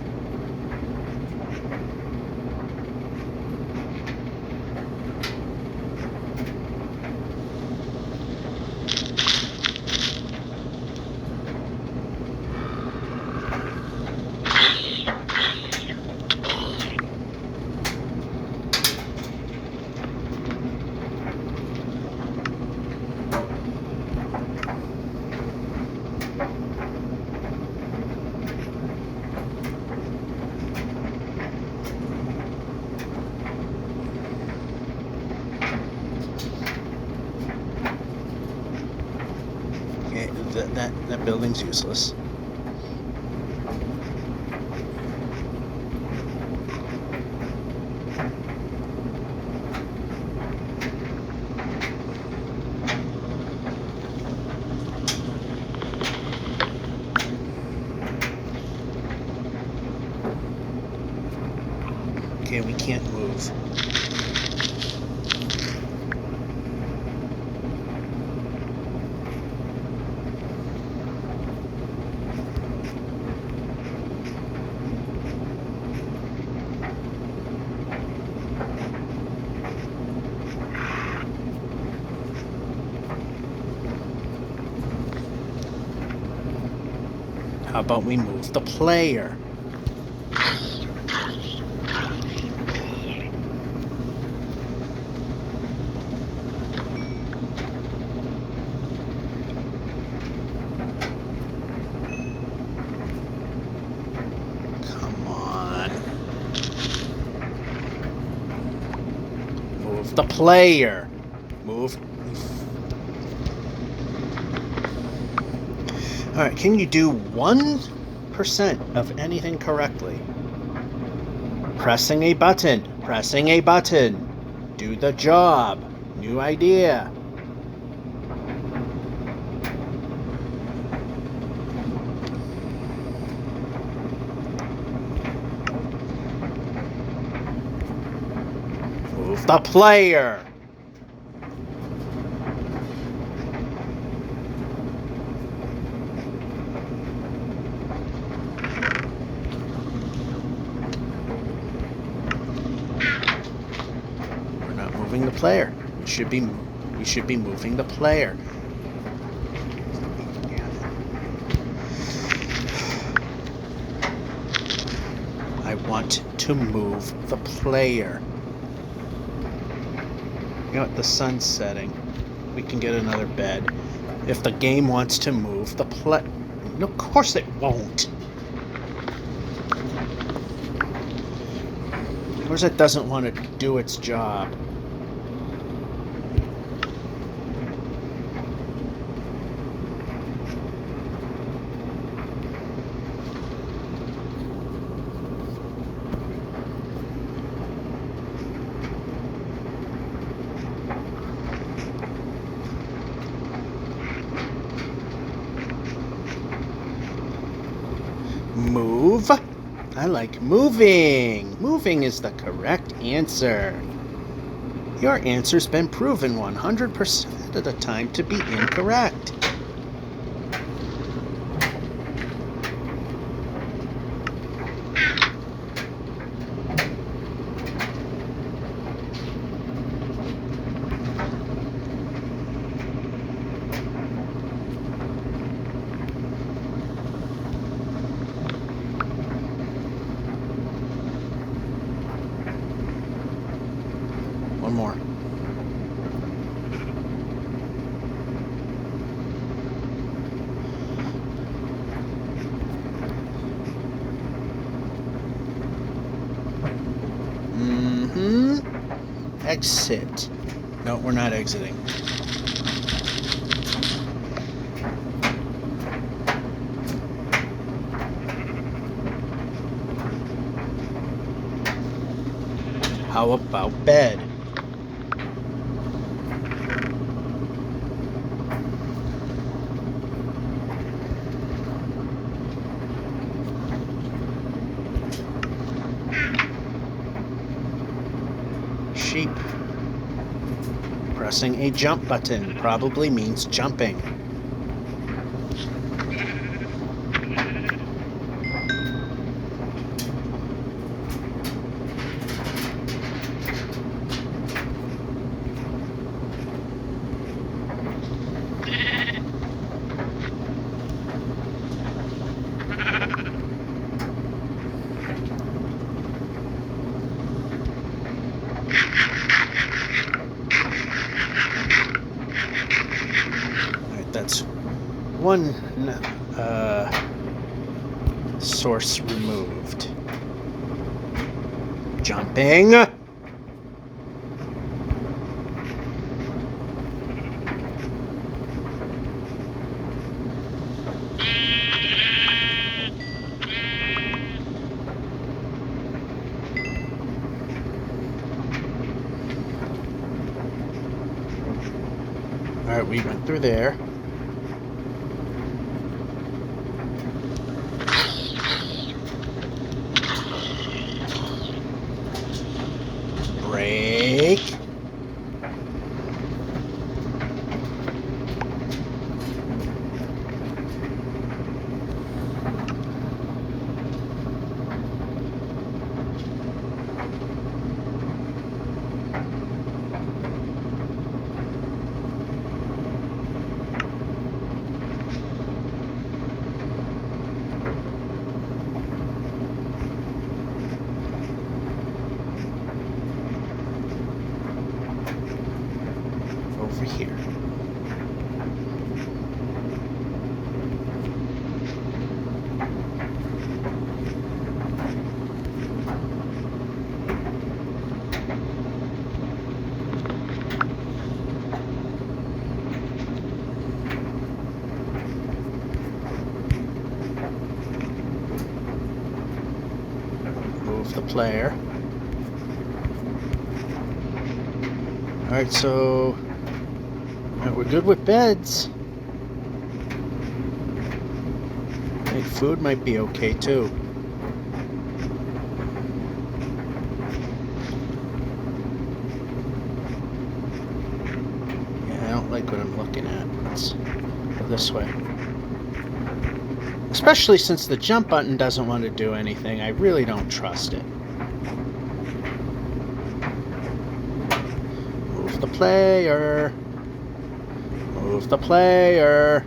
That building's useless. Okay, we can't move. How about we move the player? Come on. Move the player. Move. Alright, can you do 1% of anything correctly? Pressing a button. Pressing a button. Do the job. New idea. Move the player. We're not moving the player. We should be moving the player. I want to move the player. You know what? The sun's setting. We can get another bed. If the game wants to move the play... No, of course it won't. Of course it doesn't want to do its job. Move. I like moving. Moving is the correct answer. Your answer's been proven 100% of the time to be incorrect. One more. Exit. No, we're not exiting. How about bed? Sheep. Pressing a jump button probably means jumping. That's one source removed. Jumping. Alright, we went through there. over here. Move the player. Alright, so we're good with beds. I think food might be okay too. Yeah, I don't like what I'm looking at. Let's go this way. Especially since the jump button doesn't want to do anything, I really don't trust it. Move the player. Move the player.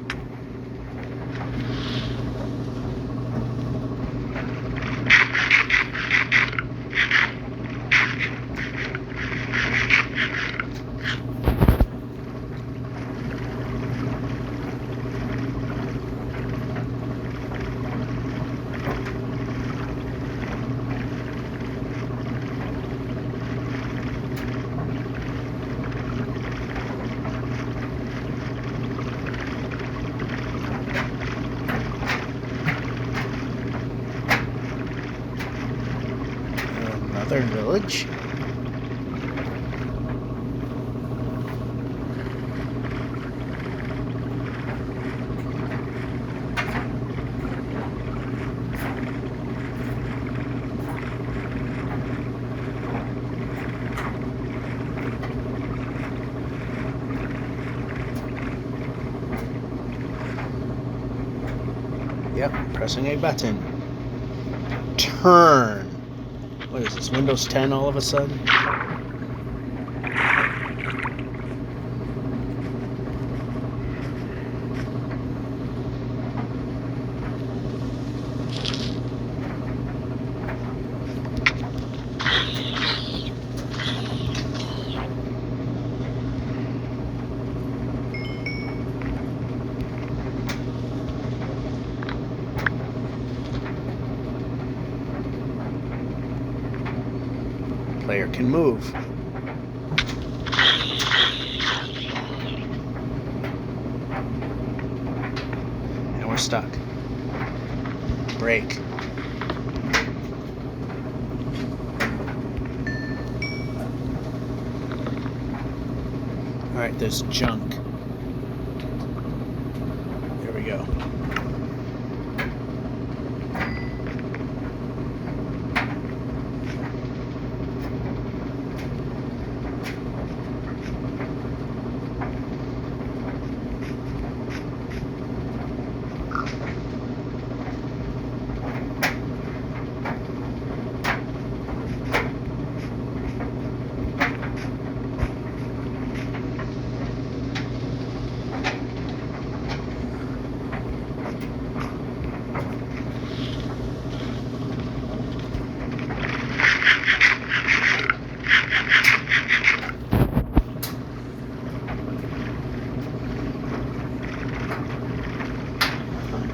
Another village. Yep, pressing a button. Turn. What is this, Windows 10 all of a sudden? Player can move. And we're stuck. Break. Alright, there's junk. There we go.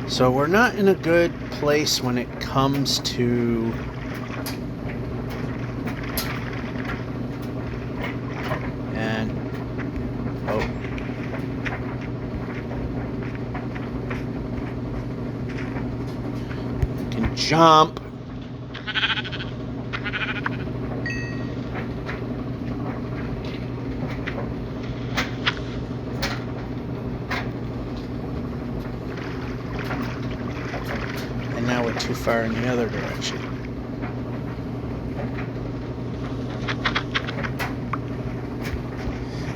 So we're not in a good place when it comes to can jump. Now we're too far in the other direction.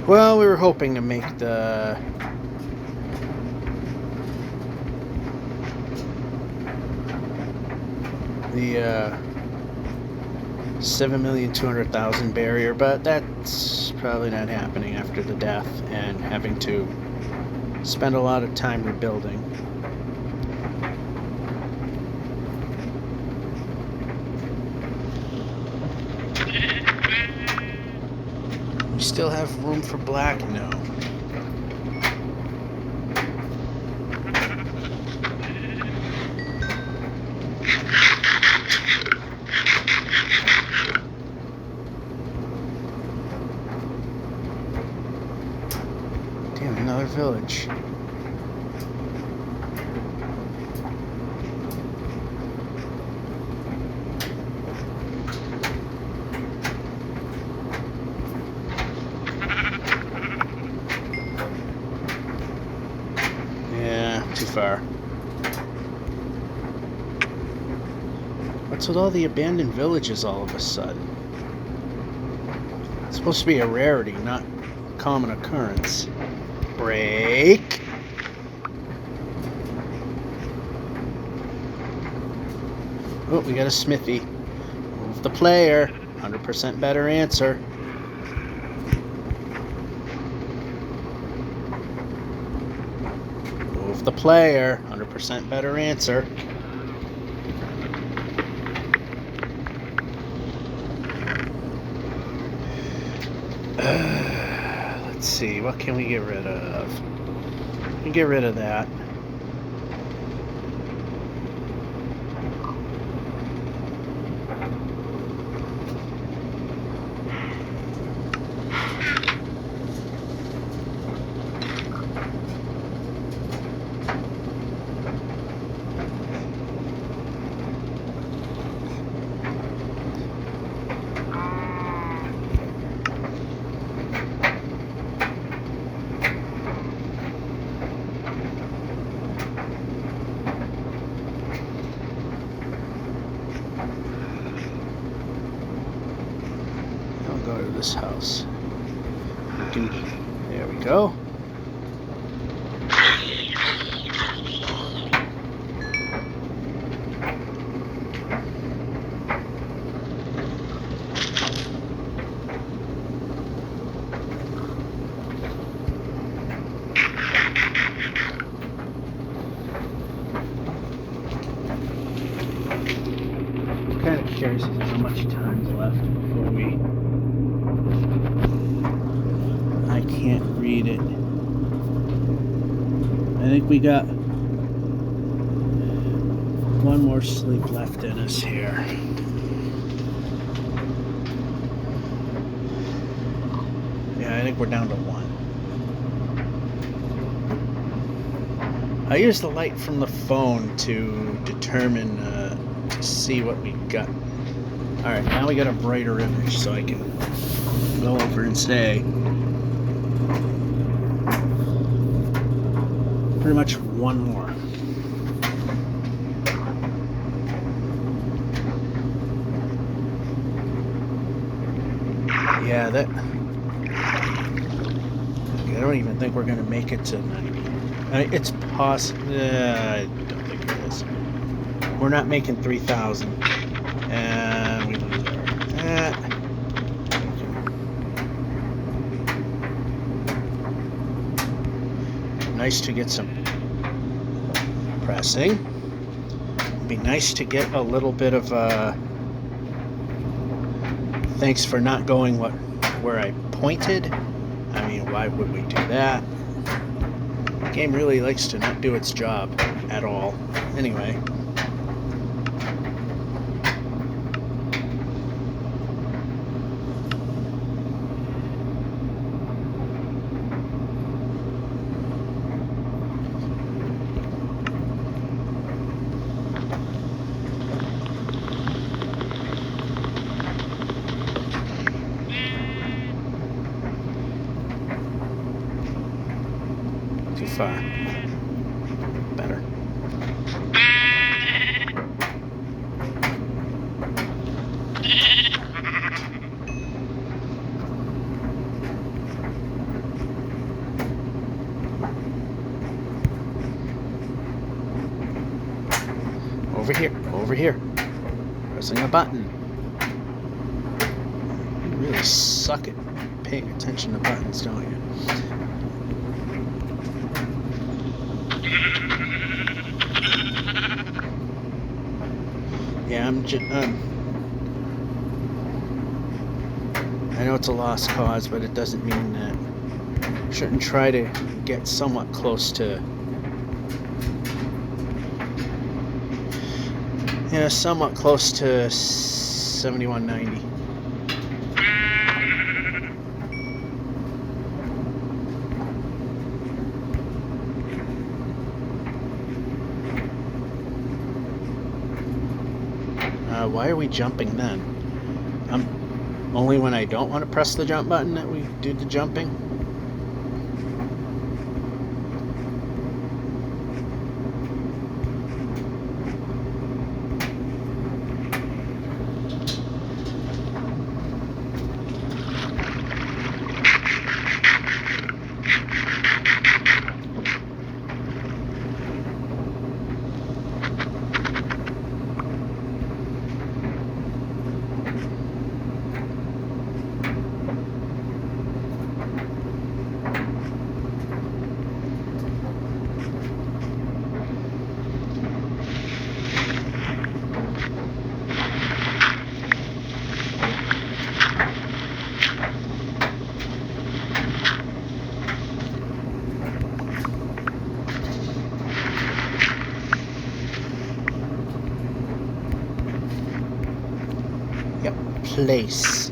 Well, we were hoping to make the the 7,200,000 barrier, but that's probably not happening after the death and having to spend a lot of time rebuilding. We still have room for black? No. Another village. Yeah, too far. What's with all the abandoned villages all of a sudden? It's supposed to be a rarity, not a common occurrence. Break. Oh, we got a smithy. Move the player. 100% better answer. Move the player. 100% better answer. Let's see, what can we get rid of? We can get rid of that. Go to this house. There we go. I'm kind of curious as to how much time's left before we... I can't read it. I think we got one more sleep left in us here. Yeah, I think we're down to one. I use the light from the phone to determine, to see what we got. Alright, now we got a brighter image so I can go over and say pretty much one more. Yeah, that... I don't even think we're going to make it to 90. It's possible... I don't think it is. We're not making 3,000. And we lose that. Nice to get some pressing. It'd be nice to get a little bit of thanks for not going where I pointed. I mean, why would we do that? The game really likes to not do its job at all. Anyway. Too far. Better. Over here, over here. Pressing a button. You really suck at paying attention to buttons, don't you? Yeah, I know it's a lost cause, but it doesn't mean that I shouldn't try to get somewhat close to, somewhat close to 7190. why are we jumping then? Only when I don't want to press the jump button that we do the jumping? Yep, place.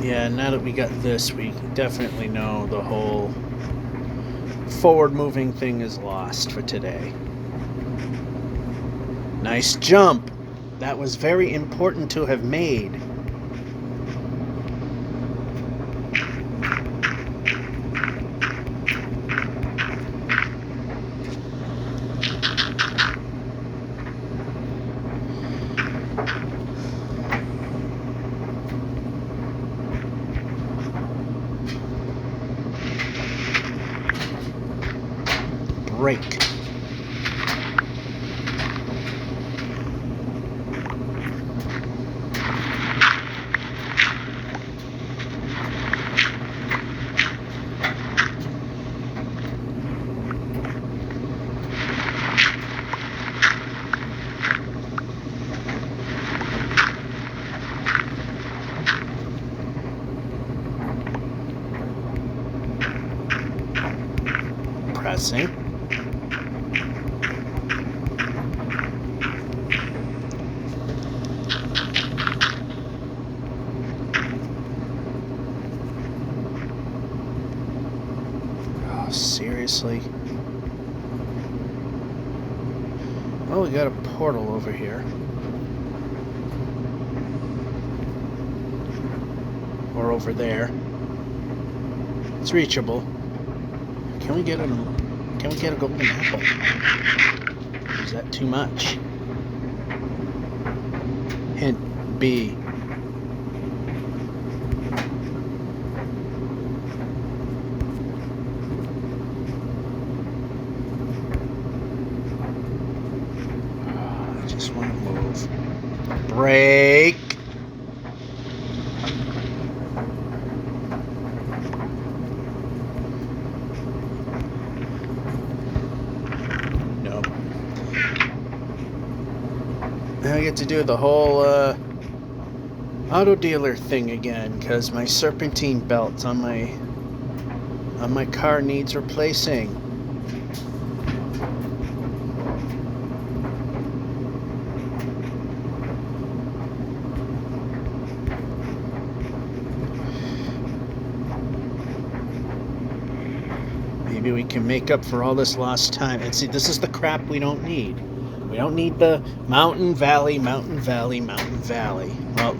Yeah, now that we got this, we definitely know the whole forward-moving thing is lost for today. Nice jump! That was very important to have made. Break. Pressing. Oh, seriously? Well, we got a portal over here. Or over there. It's reachable. Can we get a golden apple? Is that too much? Hint B. I just want to move. Break. Now I get to do the whole auto dealer thing again because my serpentine belt on my car needs replacing. Maybe we can make up for all this lost time. And see, this is the crap we don't need. We don't need the mountain, valley, mountain, valley, mountain, valley. Well,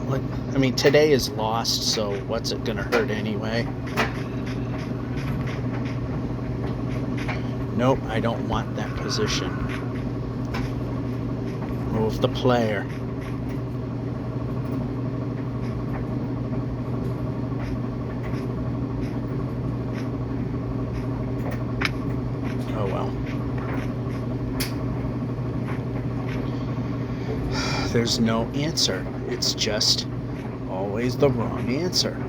I mean, today is lost, so what's it gonna hurt anyway? Nope, I don't want that position. Move the player. Oh well. There's no answer. It's just always the wrong answer.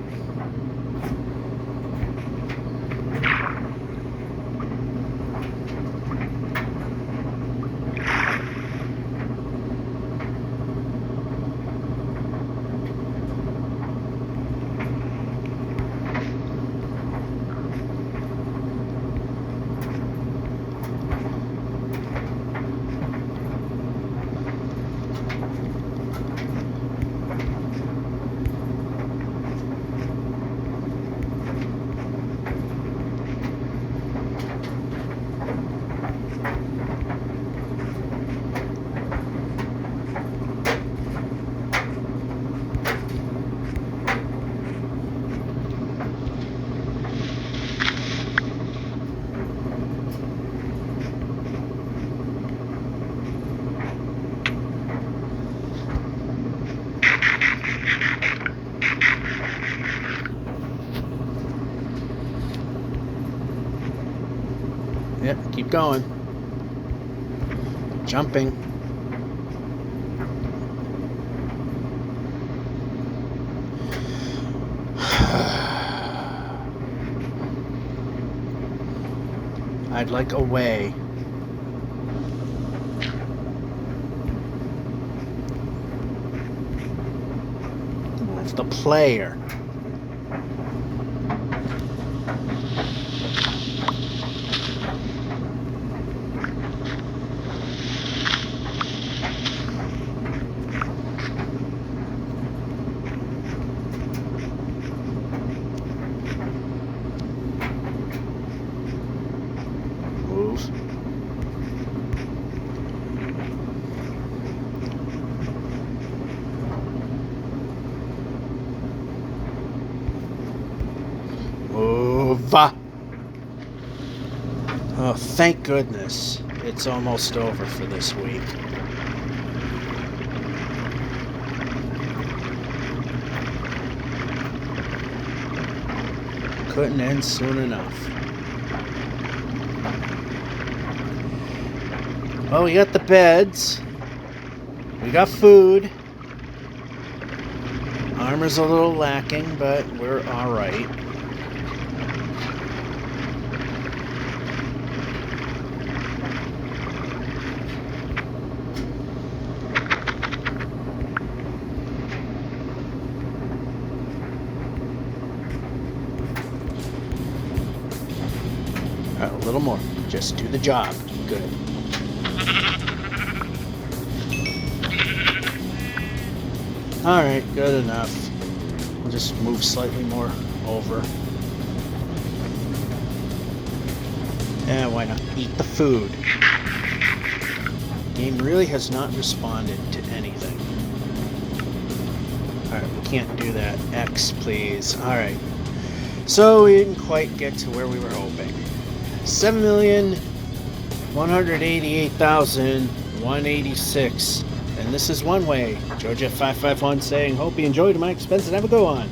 Keep going. Jumping. I'd like a way. Move the player. Move. Move. Oh, thank goodness. It's almost over for this week. Couldn't end soon enough. Well, we got the beds. We got food. Armor's a little lacking, but we're alright. A little more. Just do the job. Good. Alright, good enough. We'll just move slightly more over. And why not eat the food? Game really has not responded to anything. Alright, we can't do that. X, please. Alright. So we didn't quite get to where we were hoping. 7,188,186. And this is one way. Georgia 551 saying, hope you enjoyed my expense and have a go on.